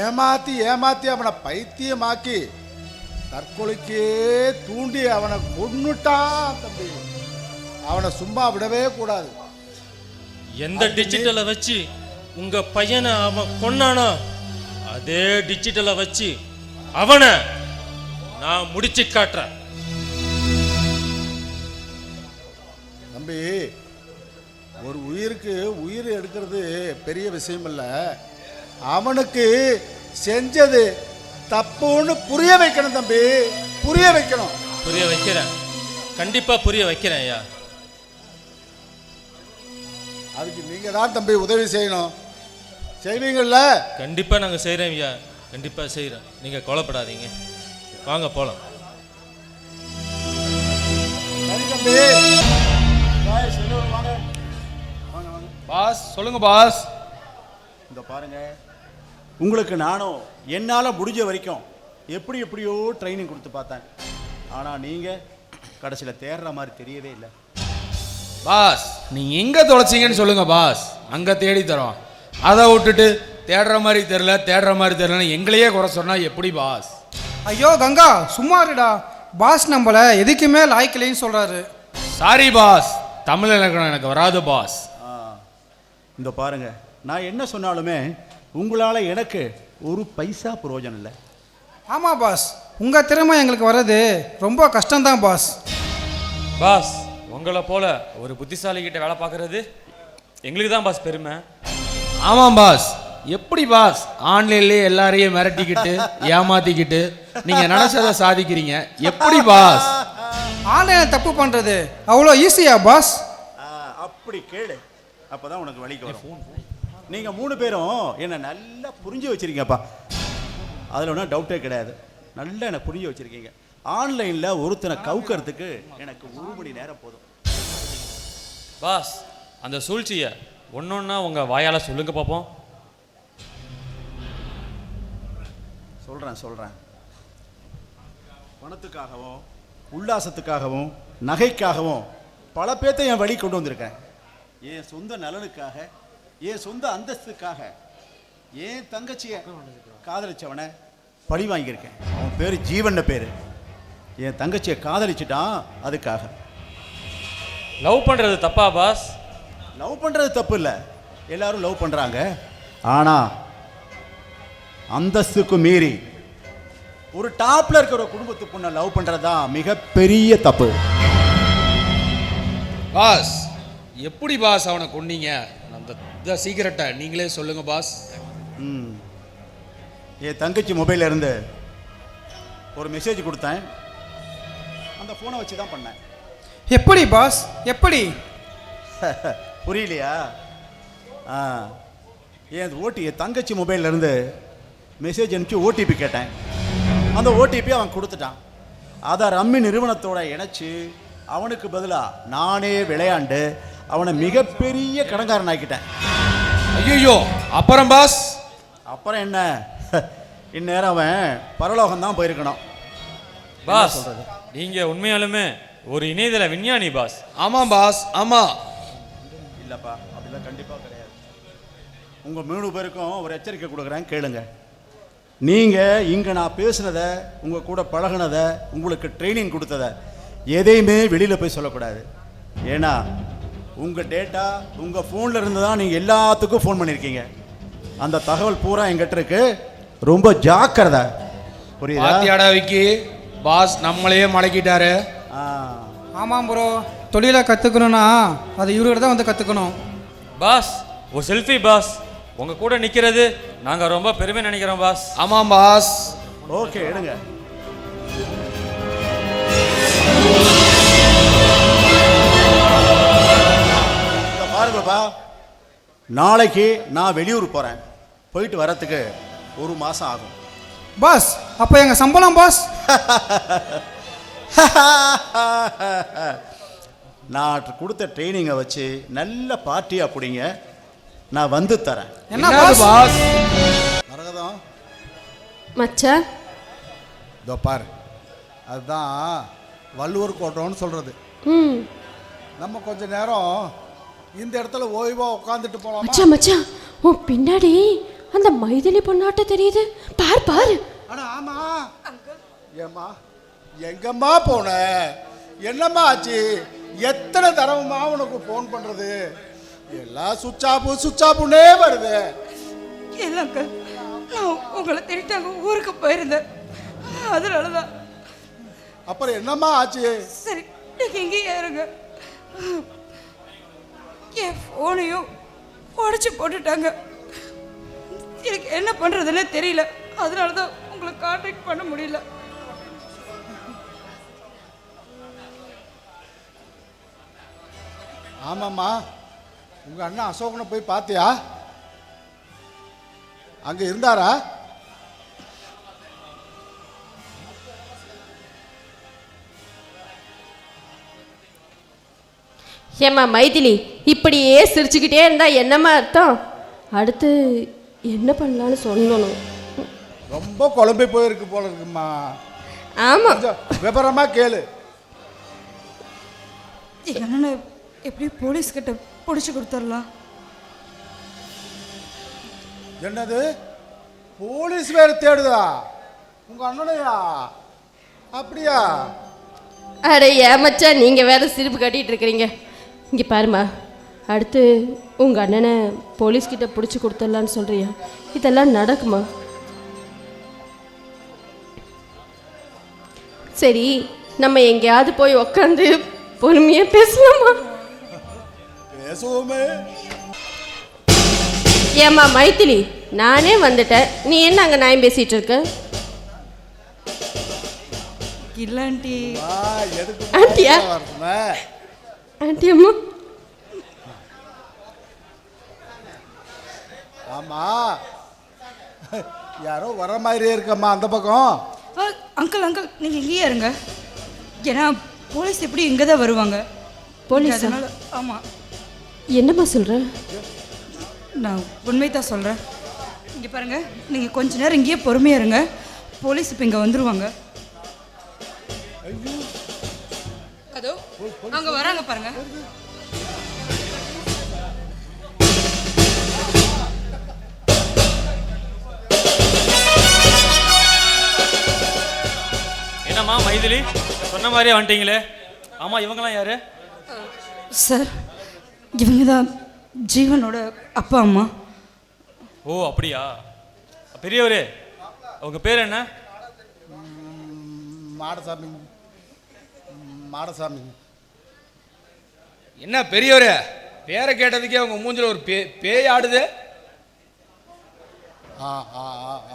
ஏமாற்றி ஏமாற்றி அவனை பைத்தியமாக்கி தற்கொலைக்கே தூண்டி அவனை கொன்னுட்டான் தம்பி. அவனை சும்மா விடவே கூடாது. எந்த டிஜிட்டலை வச்சு உங்க பையனை அவன் கொன்னானோ அதே டிஜிட்டலை வச்சு அவனை நான் முடிச்சு காட்டுறேன். தம்பி, ஒரு உயிருக்கு உயிர் எடுக்கிறது பெரிய விஷயம் இல்லை. அவனுக்கு செஞ்சது தப்புன்னு புரிய வைக்கணும் தம்பி, புரிய வைக்கணும். புரிய வைக்கிறேன், கண்டிப்பாக புரிய வைக்கிறேன் ஐயா. அதுக்கு நீங்கள் தான் தம்பி உதவி செய்யணும். செய்வீங்கள்ல? கண்டிப்பாக நாங்கள் செய்கிறோம் ஐயா, கண்டிப்பாக செய்கிறோம். நீங்கள் கவலைப்படாதீங்க, வாங்க போகலாம். சரி தம்பி. வாங்க வாங்க வாங்க. பாஸ் சொல்லுங்க பாஸ். இந்த பாருங்க, உங்களுக்கு நானும் என்னால் முடிஞ்ச வரைக்கும் எப்படியோ ட்ரைனிங் கொடுத்து பார்த்தேன். ஆனால் நீங்கள் கடைசியில் தேடுற மாதிரி தெரியவே இல்லை. பாஸ் நீங்க எங்க தொலைச்சிங்கன்னு சொல்லுங்க பாஸ், அங்க தேடி தரோம். அதை விட்டுட்டு தேடுற மாதிரி தெரியல எங்களையே குறை சொன்னா எப்படி பாஸ்? ஐயோ கங்கா சும்மா இருடா, பாஸ் நம்மள எதுக்குமே லாய்க்கலைன்னு சொல்றாரு. சாரி பாஸ், தமிழ் இலக்கணம் எனக்கு வராது பாஸ். இந்த பாருங்க, நான் என்ன சொன்னாலுமே உங்களால் எனக்கு ஒரு பைசா பிரயோஜனம் இல்லை. ஆமாம் பாஸ், உங்கள் திறமை எங்களுக்கு வர்றது ரொம்ப கஷ்டம்தான் பாஸ். பாஸ் உங்களை போல ஒரு புத்திசாலி கிட்ட வேலை பார்க்கறது எங்களுக்கு தான் பாஸ் பெருமை. ஆமாம் பாஸ். எப்படி பாஸ் ஆன்லைன்லேயே எல்லாரையும் மிரட்டிக்கிட்டு ஏமாத்திக்கிட்டு நீங்க நினைச்சதை சாதிக்கிறீங்க எப்படி பாஸ்? ஆன்லைனில் தப்பு பண்ணுறது அவ்வளோ ஈஸியா பாஸ்? அப்படி கேளு, அப்போதான் உனக்கு வழிக்கு வரும். நீங்கள் 3 பேரும் என்னை நல்லா புரிஞ்சு வச்சிருக்கீங்கப்பா, அதில் ஒன்றும் டவுட்டே கிடையாது. நல்லா என்னை புரிஞ்சு வச்சுருக்கீங்க. ஆன்லைனில் ஒருத்தனை கவுக்கிறதுக்கு எனக்கு 1 மணி நேரம் போதும். பாஸ் அந்த சூழ்ச்சியை ஒன்றொன்னா உங்கள் வாயால் சொல்லுங்க பார்ப்போம். சொல்கிறேன். பணத்துக்காகவும் உல்லாசத்துக்காகவும் நகைக்காகவும் பல பேர்த்த என் வழி கொண்டு வந்திருக்கேன். என் சொந்த நலனுக்காக, என் சொந்த அந்தஸ்துக்காக, என் தங்கச்சியை காதலிச்சவனை பழி வாங்கியிருக்கேன். அவன் பேர் ஜீவன் பேர். என் தங்கச்சியை காதலிச்சுட்டான், அதுக்காக. லவ் பண்ணுறது தப்பா பாஸ்? லவ் பண்ணுறது தப்பு இல்லை, எல்லாரும் லவ் பண்ணுறாங்க. ஆனால் அந்தஸ்துக்கு மீறி ஒரு டாப்ல இருக்கிற ஒரு குடும்பத்து பொண்ணை லவ் பண்ணுறது தான் மிகப்பெரிய தப்பு. பாஸ் எப்படி பாஸ் அவனை கொண்டீங்க? அந்த சீக்கிரட்டை நீங்களே சொல்லுங்க பாஸ். என் தங்கச்சி மொபைலில் இருந்து ஒரு மெசேஜ் கொடுத்தேன், அந்த ஃபோனை வச்சு தான் பண்ணேன். எப்படி பாஸ் எப்படி? புரியலையா? என் தங்கச்சி மொபைலில் இருந்து மெசேஜ் அனுப்பிச்சு ஓடிபி கேட்டேன். அந்த ஓடிபி அவன் கொடுத்துட்டான். அதை ரம்மி நிறுவனத்தோட இணைச்சி அவனுக்கு பதிலாக நானே விளையாண்டு அவனை மிகப்பெரிய கடன்காரன் ஆக்கிட்டேன். ஐயோ அப்புறம் பாஸ்? அப்புறம் என்ன, இந்நேரம் அவன் பரலோகம் தான் போயிருக்கணும். பாஸ் நீங்கள் உண்மையாலுமே ஒரு இணையதள விஞ்ஞானி பாஸ். ஆமாம் பாஸ், ஆமாம். இல்லைப்பா, அப்படிலாம் கண்டிப்பாக கிடையாது. உங்கள் 3 பேருக்கும் ஒரு எச்சரிக்கை கொடுக்குறேன், கேளுங்க. நீங்கள் இங்கே நான் பேசுனதை, உங்கள் கூட பழகினதை, உங்களுக்கு ட்ரைனிங் கொடுத்ததை எதையுமே வெளியில் போய் சொல்லக்கூடாது. ஏன்னா உங்கள் டேட்டா உங்கள் ஃபோனில் இருந்து தான் நீங்கள் எல்லாத்துக்கும் ஃபோன் பண்ணியிருக்கீங்க. அந்த தகவல் பூரா எங்கிட்ட இருக்கு, ரொம்ப ஜாக்கிரதை. புரியுதா விக்கி? பாஸ் நம்மளையே மடக்கிட்டாரு. ஆமாம் ப்ரோ, தொழிலை கற்றுக்கணும்னா அது இவர்கிட்ட தான் வந்து கற்றுக்கணும். பாஸ் ஒரு செல்ஃபி பாஸ், உங்கள் கூட நிற்கிறது நாங்கள் ரொம்ப பெருமை நினைக்கிறோம் பாஸ். ஆமாம் பாஸ். ஓகே எடுங்க. பாருங்கப்பா, நாளைக்கு நான் வெளியூர் போகிறேன். போயிட்டு வரத்துக்கு 1 மாதம் ஆகும். பாஸ் அப்போ எங்கள் சம்பளம் பாஸ்? நான் கொடுத்த ட்ரைனிங்கை வச்சு நல்ல பார்ட்டியாக பிடிங்க, நான் வந்து தரேன். என்ன பாஸ்? மரகதம் மச்சான் இதோ பாரு, அதுதான் வள்ளுவர் கோட்டம்னு சொல்கிறது. நம்ம கொஞ்ச நேரம் இந்த இடத்துல ஓய்வாக உட்காந்துட்டு போகலாம். மச்சான் மச்சான் உன் பின்னாடி அந்த மைதிலி பொண்ணாட்ட தெரியுது, பாரு பாரு. ஆனால் ஆமாம், ஏம்மா எங்கம்மா போன? என்னம்மா ஆச்சு? எத்தனை தடவைம்மா உனக்கு ஃபோன் பண்ணுறது? எல்லாம் சுச்சாப்புன்னே வருது. இல்லைங்க, நான் உங்களை தேடிட்டாங்க ஊருக்கு போயிருந்தேன், அதனால தான். அப்புறம் என்னம்மா ஆச்சு? சரி நீங்கள் எங்கேயே இருங்க, என் ஃபோனையும் உடச்சி போட்டுட்டாங்க. எனக்கு என்ன பண்ணுறதுன்னே தெரியல. அதனால தான் உங்களை கான்டாக்ட் பண்ண முடியல. ஆமாம்மா, உங்கள் அண்ணன் அசோகனை போய் பார்த்தியா? அங்கே இருந்தாரா? ஏம்மா மைதிலி, இப்படியே சிரிச்சுக்கிட்டே இருந்தா என்னம்மா அர்த்தம்? அடுத்து என்ன பண்ணலான்னு சொல்லணும். ரொம்ப குழம்பி போயிருக்கு போல இருக்குமா. ஆமா, விபரமா கேளு. எங்கள் அண்ணனை எப்படி போலீஸ்கிட்ட பிடிச்சி கொடுத்துடலாம்? என்னது, போலீஸ் வேற தேடுதா உங்க அண்ணனையா? அப்படியா? அட ஏமச்சா, நீங்க வேற சிரிப்பு கட்டிட்டு இருக்கிறீங்க. இங்க பாருமா, அடுத்து உங்க அண்ணனை போலீஸ்கிட்ட பிடிச்சி கொடுத்துடலான்னு சொல்றியா? இதெல்லாம் நடக்குமா? சரி, நம்ம எங்கேயாவது போய் உக்காந்து பொறுமையா பேசலாமா? பேசுவோமே. ஏம்மா மைதிலி, நானே வந்துட்டேன், நீ என்ன அங்கே நான் பேசிட்டு இருக்க? இல்லை ஆண்டி. ஆண்டியா? ஆண்டி அம்மா. ஆமா, யாரோ வர மாதிரியே இருக்கம்மா அந்த பக்கம். அங்கிள் அங்கிள், நீங்கள் இங்கேயே இருங்க. ஏன்னா போலீஸ் எப்படி இங்கே தான் வருவாங்க. போலீஸ்? ஆமாம். என்னம்மா சொல்கிற? நான் உண்மை தான் சொல்கிறேன். இங்கே பாருங்கள், நீங்கள் கொஞ்ச நேரம் இங்கேயே பொறுமையாக இருங்க. போலீஸ் இப்போ இங்கே வந்துடுவாங்க. அதோ அங்கே வராங்க பாருங்க. என்னம்மா மைதிலி, சொன்ன மாதிரியே வந்துட்டீங்களே. ஆமாம், இவங்கெல்லாம் யாரு? சார், இவங்க தான் ஜீவனோட அப்பா அம்மா. ஓ அப்படியா? பெரியவரே, உங்கள் பேர் என்ன? மாடசாமி. மாடசாமி. என்ன பெரியவரே, பேரை கேட்டதுக்கே உங்க மூஞ்சில ஒரு பேய் ஆடுது.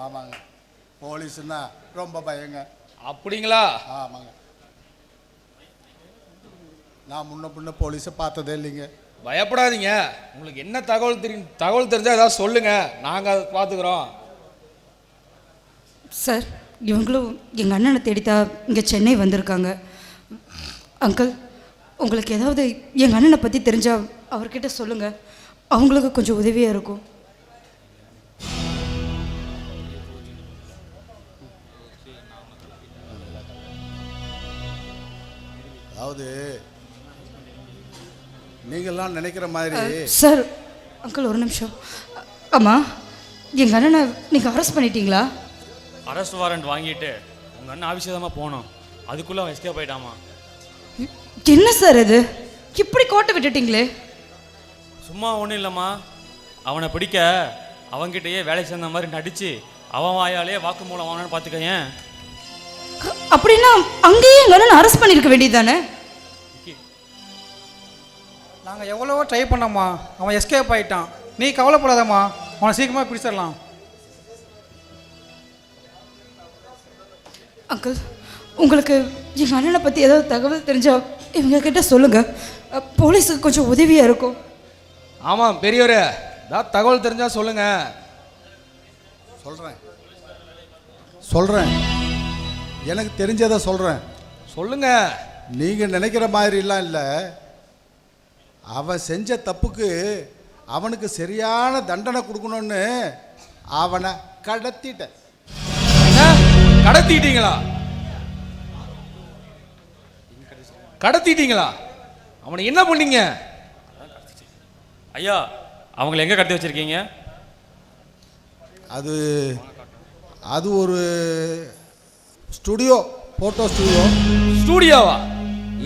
ஆமாங்க, போலீஸ்னா ரொம்ப பயங்க. அப்படிங்களா? ஆமாங்க, நான் முன்ன பின்ன போலீஸை பார்த்ததே இல்லைங்க. பயப்படாதீங்க, உங்களுக்கு என்ன தகவல் தெரிஞ்சால் ஏதாவது சொல்லுங்க, நாங்கள் அதை பார்த்துக்குறோம். சார், இவங்களும் எங்கள் அண்ணனை தேடித்தான் இங்கே சென்னை வந்திருக்காங்க. அங்கிள், உங்களுக்கு ஏதாவது எங்கள் அண்ணனை பற்றி தெரிஞ்சால் அவர்கிட்ட சொல்லுங்கள், அவங்களுக்கு கொஞ்சம் உதவியாக இருக்கும். அதாவது நீங்கள்லாம் நினைக்கிற மாதிரி. சார், அங்கிள் ஒரு நிமிஷம். ஆமாம், எங்கள் அண்ணனை நீங்கள் அரெஸ்ட் பண்ணிட்டீங்களா? அரெஸ்ட் வாரண்ட் வாங்கிட்டு உங்கள் அண்ணன் ஆஃபீஸில் போனோம், அதுக்குள்ளே அவன் எஸ்கேப் ஆகிட்டாமா. என்ன சார் இது, இப்படி கோட்டை விட்டுட்டீங்களே? சும்மா ஒன்றும் இல்லைம்மா, அவனை பிடிக்க அவன்கிட்டயே வேலை சேர்ந்த மாதிரி நடித்து அவன் வாயாலே வாக்குமூலம் வாங்கன்னு பார்த்துக்கேன். அப்படின்னா அங்கேயே எங்கள் அண்ணனை அரெஸ்ட் பண்ணியிருக்க வேண்டியது தானே? நாங்கள் எவ்வளவோ ட்ரை பண்ணோம்மா, அவன் எஸ்கேப் ஆகிட்டான். நீ கவலைப்படாதம்மா, அவனை சீக்கிரமாக பிடிச்சிடலாம். அங்கிள், உங்களுக்கு எங்கள் அண்ணனை பற்றி ஏதாவது தகவல் தெரிஞ்சால் இவங்க கிட்ட சொல்லுங்கள், போலீஸுக்கு கொஞ்சம் உதவியாக இருக்கும். ஆமாம் பெரியவரே, ஏதாவது தகவல் தெரிஞ்சால் சொல்லுங்க. சொல்கிறேன், எனக்கு தெரிஞ்சதை சொல்கிறேன். சொல்லுங்க. நீங்கள் நினைக்கிற மாதிரிலாம் இல்லை. அவன் செஞ்ச தப்புக்கு அவனுக்கு சரியான தண்டனை கொடுக்கணும்னு அவனை கடத்திட்டேன். கடத்திட்டீங்களா? கடத்திட்டீங்களா? அவனை என்ன பண்ணீங்க? ஐயா, அவங்களை எங்கே கடத்தி வச்சுருக்கீங்க? அது ஒரு ஸ்டுடியோ, ஃபோட்டோ ஸ்டுடியோ. ஸ்டுடியோவா?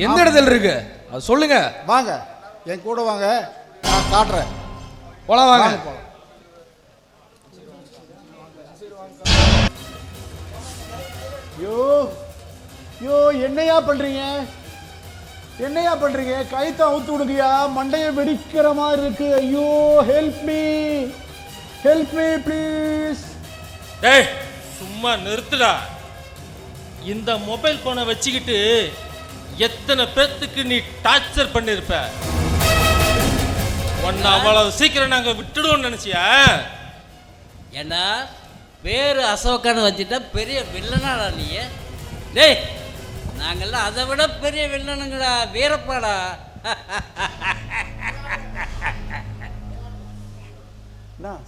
எந்த இடத்துல இருக்கு அது சொல்லுங்க. வாங்க, என் கூட வாங்க, நான் காட்டுறேன். போலாம் வாங்க. யோ என்னையா பண்றீங்க? என்னையா பண்றீங்க? கைத்தை அவுத்து விடுங்கயா, மண்டையை வெடிக்கிற மாதிரி இருக்கு. ஐயோ help me. Help me please. டேய் சும்மா நிறுத்துடா. இந்த மொபைல் போனை வச்சுக்கிட்டு எத்தனை பேர்த்துக்கு நீ டார்ச்சர் பண்ணிருப்ப. ஒன்னு அவ்வளவு சீக்கிரம் நாங்க விட்டுடுவோம்னு நினைச்சியா? ஏன்னா பேரு அசோகான்னு வச்சுட்டா பெரிய வில்லனாடா நீ. டேய் நாங்கள்லாம் அதை விட பெரிய வில்லனுங்கடா, வீரப்பாடா.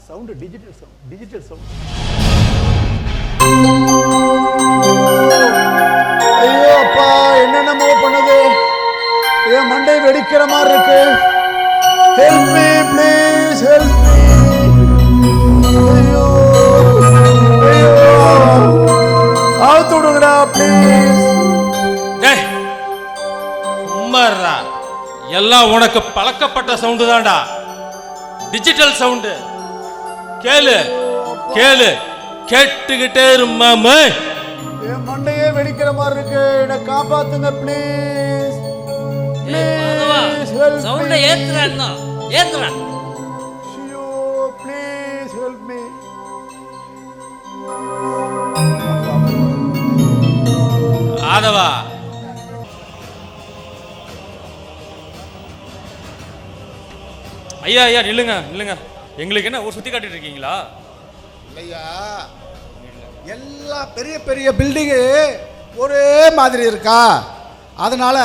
Sound digital sound. ஐயோ அப்பா, என்னென்னமோ பண்ணுது. என் மண்டை வெடிக்கிற மாதிரி இருக்கு. Help me please, help me. ஐயோ ஐயோ, ஆத்து விடுங்கடா ப்ளீஸ். டேய் சும்மாறா. எல்லாம் உனக்கு பழக்கப்பட்ட சவுண்டு தான்டா, டிஜிட்டல் சவுண்டு. கேளு கேளு, கேட்டுக்கிட்டே இருமாமே. என் மண்டையே வெடிக்கிற மாதிரி இருக்கு. என்னை காப்பாத்துங்க ப்ளீஸ். சவுண்ட ஏத்துறா, இன்னும் ஏத்துறா. ஐயோ ப்ளீஸ் ஹெல்ப் மீ. ஆதவா, ஐயா ஐயா நில்லுங்க நில்லுங்க. எங்களுக்கு என்ன ஊர் சுற்றி காட்டிட்டு இருக்கீங்களா? இல்லையா, எல்லா பெரிய பெரிய பில்டிங்கு ஒரே மாதிரி இருக்கா, அதனால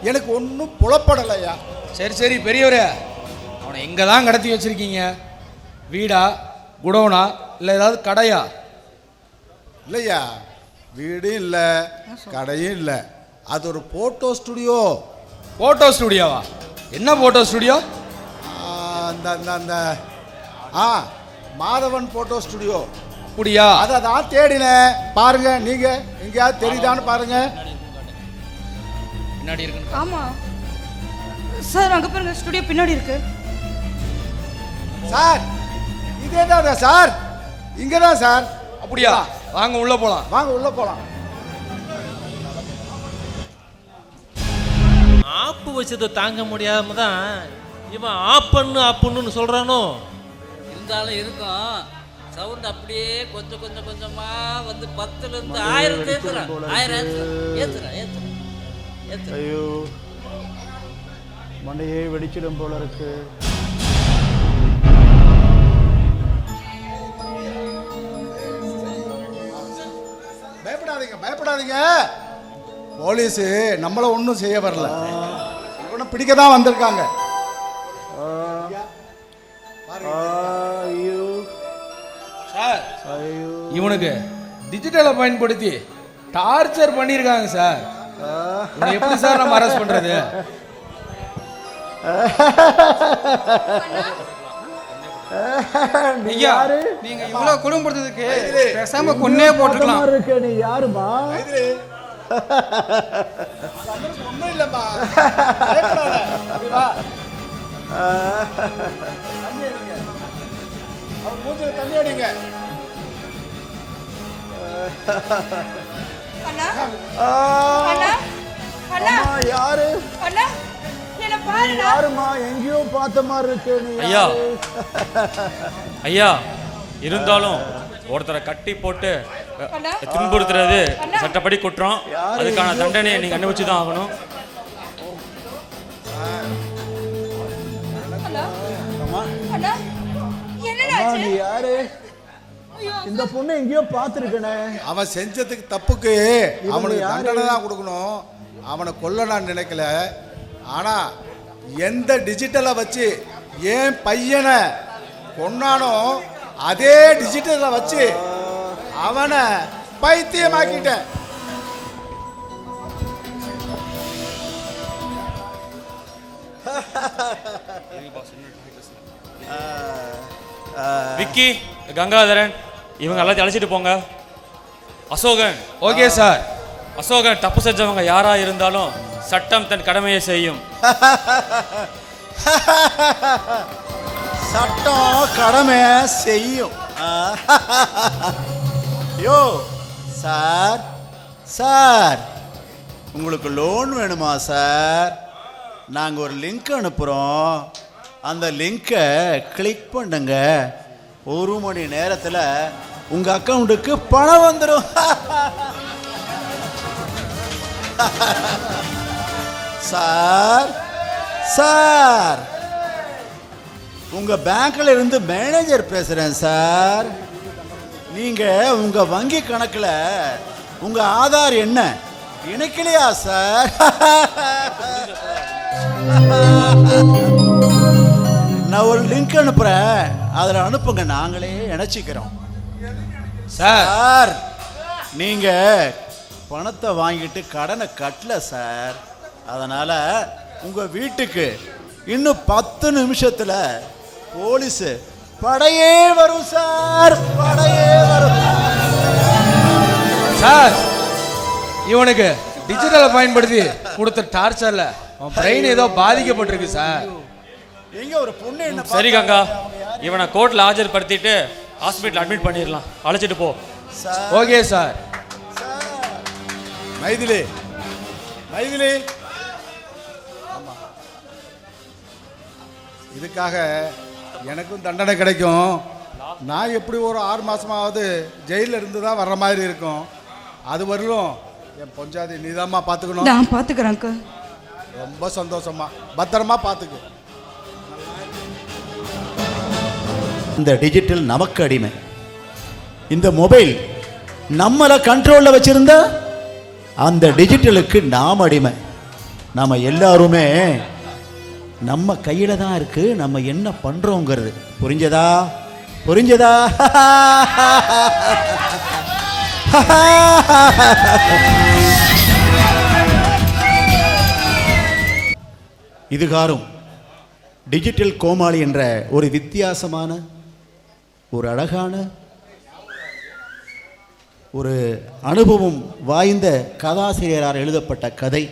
எனக்கு ஒன்றும் புலப்படலையா. சரி சரி பெரியவரே, அவனை எங்கே தான் கடத்தி வச்சுருக்கீங்க? வீடா, குடோனா, இல்லை ஏதாவது கடையா? இல்லையா, வீடும் இல்லை, கடையும் இல்லை. அது ஒரு ஃபோட்டோ ஸ்டுடியோ. ஃபோட்டோ ஸ்டுடியோவா? என்ன ஃபோட்டோ ஸ்டுடியோ? அந்த அந்த அந்த மாதவன் ஃபோட்டோ ஸ்டுடியோ. அப்படியா? அதை தான் தேடினேன். பாருங்க, நீங்க எங்கேயாவது தெரியுதான்னு பாருங்க. பின்னாடி இருக்கு. ஆமா சார், அங்க பாருங்க, ஸ்டுடியோ பின்னாடி இருக்கு. சார் இதே தான் சார், இங்கே தான் சார். அப்படியா? வாங்க உள்ள போலாம். வாங்க உள்ள போலாம். ஆப்பு வச்சதை தாங்க முடியாம தான் இவன் ஆப்புன்னு சொல்றானோ. இருந்தாலும் இருக்கும் சவுண்ட் அப்படியே கொஞ்சம் கொஞ்சம் கொஞ்சமா வந்து 10லேருந்து 1000 ஏத்துறா. 1000 ஏத்துறா ஏத்துறா ஏத்துறா. ஐயோ மண்டையே வெடிச்சிடும் போல இருக்கு. பயப்படாதீங்க பயப்படாதீங்க, போலீஸ் நம்மள ஒன்றும் செய்ய வரல, இவனை பிடிக்க தான் வந்திருக்காங்க. சார் இவனுக்கு டிஜிட்டலை பயன்படுத்தி டார்ச்சர் பண்ணியிருக்காங்க சார். இவனை எப்படி சார் நம்ம அரெஸ்ட் பண்றது? ஐயா, நீங்க இவ்வளவு குடும்பப்படுறதுக்கு பேசாம கொன்னே போட்டுக்கலாம். நீ யாருமா? ஒன்றும் இல்லைம்மா, தண்ணி அடிங்க. அண்ணா அண்ணா அண்ணா யாரு? அண்ணா என்ன பாருடா. யாருமா? எங்கேயோ பார்த்த மாதிரி இருக்கு. நீ ஐயா ஐயா, இருந்தாலும் ஒருத்தரை கட்டி போட்டு துன்புறுத்துறது சட்டப்படி குற்றம். அதுக்கான தண்டனையை நீங்க அனுபவிச்சு தான் ஆகணும். அண்ணா என்னடா ஆச்சு? நீ யாரு? இந்த பொண்ணு எங்கேயோ பார்த்துருக்கனே. அவன் செஞ்சதுக்கு தப்புக்கு அவனுக்கு தண்டனை தான் கொடுக்கணும். அவனை கொல்ல நான் நினைக்கல. ஆனா எந்த டிஜிட்டலை வச்சு என் பையனை கொன்னானோ அதே டிஜிட்டலை வச்சு அவனை பைத்தியமாக்கிட்டேன். விக்கி, கங்காதரன் இவங்க எல்லாத்தையும் அழைச்சிட்டு போங்க. அசோகன். Okay sir. அசோகன், தப்பு செஞ்சவங்க யாரா இருந்தாலும் சட்டம் தன் கடமையை செய்யும். சட்டம் கடமை செய்யும். யோ சார், சார் உங்களுக்கு லோன் வேணுமா சார்? நாங்கள் ஒரு லிங்க் அனுப்புகிறோம், அந்த லிங்கை கிளிக் பண்ணுங்க. 1 மணி நேரத்தில் உங்க அக்கௌண்ட்டுக்கு பணம் வந்துடும். சார் சார், உங்க பேங்க்ல இருந்து மேனேஜர் பேசுறேன் சார். நீங்க உங்க வங்கி கணக்குல உங்க ஆதார் என்ன இணைக்கலையா சார்? நான் ஒரு லிங்க் அனுப்புறேன், அதில் அனுப்புங்க, நாங்களே இணைச்சிக்கிறோம். சார் நீங்க பணத்தை வாங்கிட்டு கடனை கட்டல சார். அதனால உங்க வீட்டுக்கு இன்னும் 10 நிமிஷத்துல போலீஸ் படையே வரும் சார், படையே வரும் சார். இவனுக்கு டிஜிட்டலை பயன்படுத்தி கொடுத்த டார்ச்சர்ல பிரெயின் ஏதோ பாதிக்கப்பட்டிருக்கு சார். எங்க ஒரு பொண்ணு என்ன? சரி கங்கா, இவனை கோர்ட்ல ஆஜர்படுத்திட்டு ஹாஸ்பிட்டல் அட்மிட் பண்ணிடலாம். அழைச்சிட்டு போ. Okay sir. மைதிலி மைதிலி, இதுக்காக எனக்கும் தண்டனை கிடைக்கும். நான் எப்படி ஒரு 6 மாதமாவது ஜெயிலில் இருந்து தான் வர்ற மாதிரி இருக்கும். அது வரலும் என் பொஞ்சாதி நீதாம்மா பார்த்துக்கணும். நான் பார்த்துக்கிறேன் அங்கிள். ரொம்ப சந்தோஷமா, பத்திரமா பார்த்துக்கு. இந்த டிஜிட்டல் நமக்கு அடிமை. இந்த மொபைல் நம்மளை கண்ட்ரோலில் வச்சிருந்தா அந்த டிஜிட்டலுக்கு நாம் அடிமை. நாம் எல்லாருமே நம்ம கையில தான் இருக்கு, நம்ம என்ன பண்றோங்கிறது. புரிஞ்சதா? புரிஞ்சதா? இதுகாரும் டிஜிட்டல் கோமாளி என்ற ஒரு வித்தியாசமான, ஒரு அழகான, ஒரு அனுபவம் வாய்ந்த கதாசிரியரால் எழுதப்பட்ட கதை.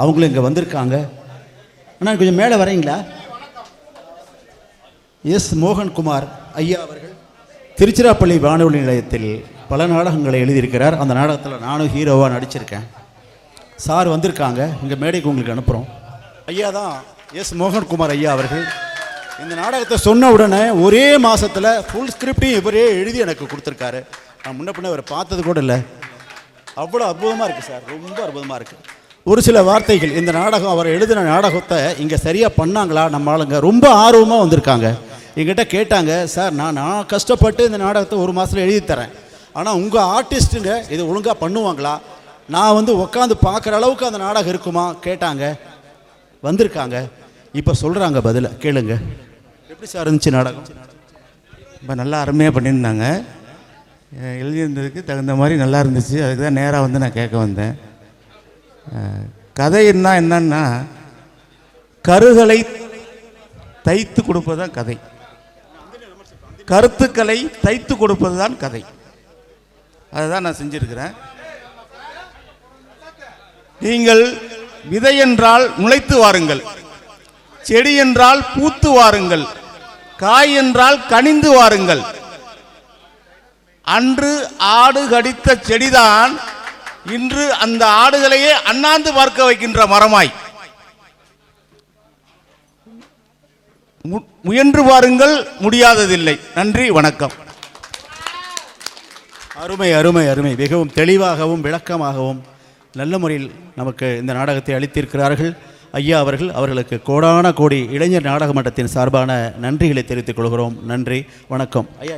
அவங்களும் இங்கே வந்திருக்காங்க. ஆனால் கொஞ்சம் மேலே வரீங்களா? எஸ் மோகன்குமார் ஐயா அவர்கள் திருச்சிராப்பள்ளி வானொலி நிலையத்தில் பல நாடகங்களை எழுதியிருக்கிறார். அந்த நாடகத்தில் நானும் ஹீரோவாக நடிச்சிருக்கேன். சார் வந்திருக்காங்க, இங்கே மேடைக்கு உங்களுக்கு அனுப்புகிறோம். ஐயா தான் எஸ் மோகன்குமார் ஐயா அவர்கள். இந்த நாடகத்தை சொன்ன உடனே ஒரே மாதத்தில் ஃபுல் ஸ்கிரிப்டையும் இவரே எழுதி எனக்கு கொடுத்துருக்காரு. நான் முன்ன பின்ன இவரை பார்த்தது கூட இல்லை. அவ்வளோ அற்புதமாக இருக்குது சார், ரொம்ப அற்புதமாக இருக்குது. ஒரு சில வார்த்தைகள், இந்த நாடகம் அவர் எழுதின நாடகத்தை இங்கே சரியாக பண்ணாங்களா நம்ம ஆளுங்க ரொம்ப ஆர்வமாக வந்திருக்காங்க. எங்கிட்ட கேட்டாங்க, சார் நான் கஷ்டப்பட்டு இந்த நாடகத்தை 1 மாதத்தில் எழுதி தரேன், ஆனால் உங்கள் ஆர்டிஸ்ட்டுங்க இது ஒழுங்காக பண்ணுவாங்களா, நான் வந்து உட்காந்து பார்க்குற அளவுக்கு அந்த நாடகம் இருக்குமா கேட்டாங்க. வந்திருக்காங்க, இப்போ சொல்கிறாங்க பதில் கேளுங்க. எப்படி சார் இருந்துச்சு நாடகம்? ரொம்ப நல்லா அருமையாக பண்ணியிருந்தாங்க. எழுதியிருந்ததுக்கு தகுந்த மாதிரி நல்லா இருந்துச்சு. அதுக்கு தான் நேராக வந்து நான் கேட்க வந்தேன். கதைன்னா என்னன்னா, கருகளை தைத்து கொடுப்பது தான் கதை, கருத்துக்களை தைத்து கொடுப்பது தான் கதை. அதை தான் நான் செஞ்சுருக்கிறேன். நீங்கள் விதை என்றால் முளைத்து வாருங்கள், செடி என்றால் பூத்து வாருங்கள், காய் என்றால் கனிந்து வாருங்கள். அன்று ஆடு கடித்த செடிதான் இன்று அந்த ஆடுகளையே அண்ணாந்து பார்க்க வைக்கின்ற மரமாய். முயன்று பாருங்கள், முடியாததில்லை. நன்றி, வணக்கம். அருமை அருமை அருமை. மிகவும் தெளிவாகவும் விளக்கமாகவும் நல்ல முறையில் நமக்கு இந்த நாடகத்தை அளித்திருக்கிறார்கள் ஐயா அவர்கள். அவர்களுக்கு கோடான கோடி இளைஞர் நாடக மன்றத்தின் சார்பான நன்றிகளை தெரிவித்துக் கொள்கிறோம். நன்றி, வணக்கம் ஐயா.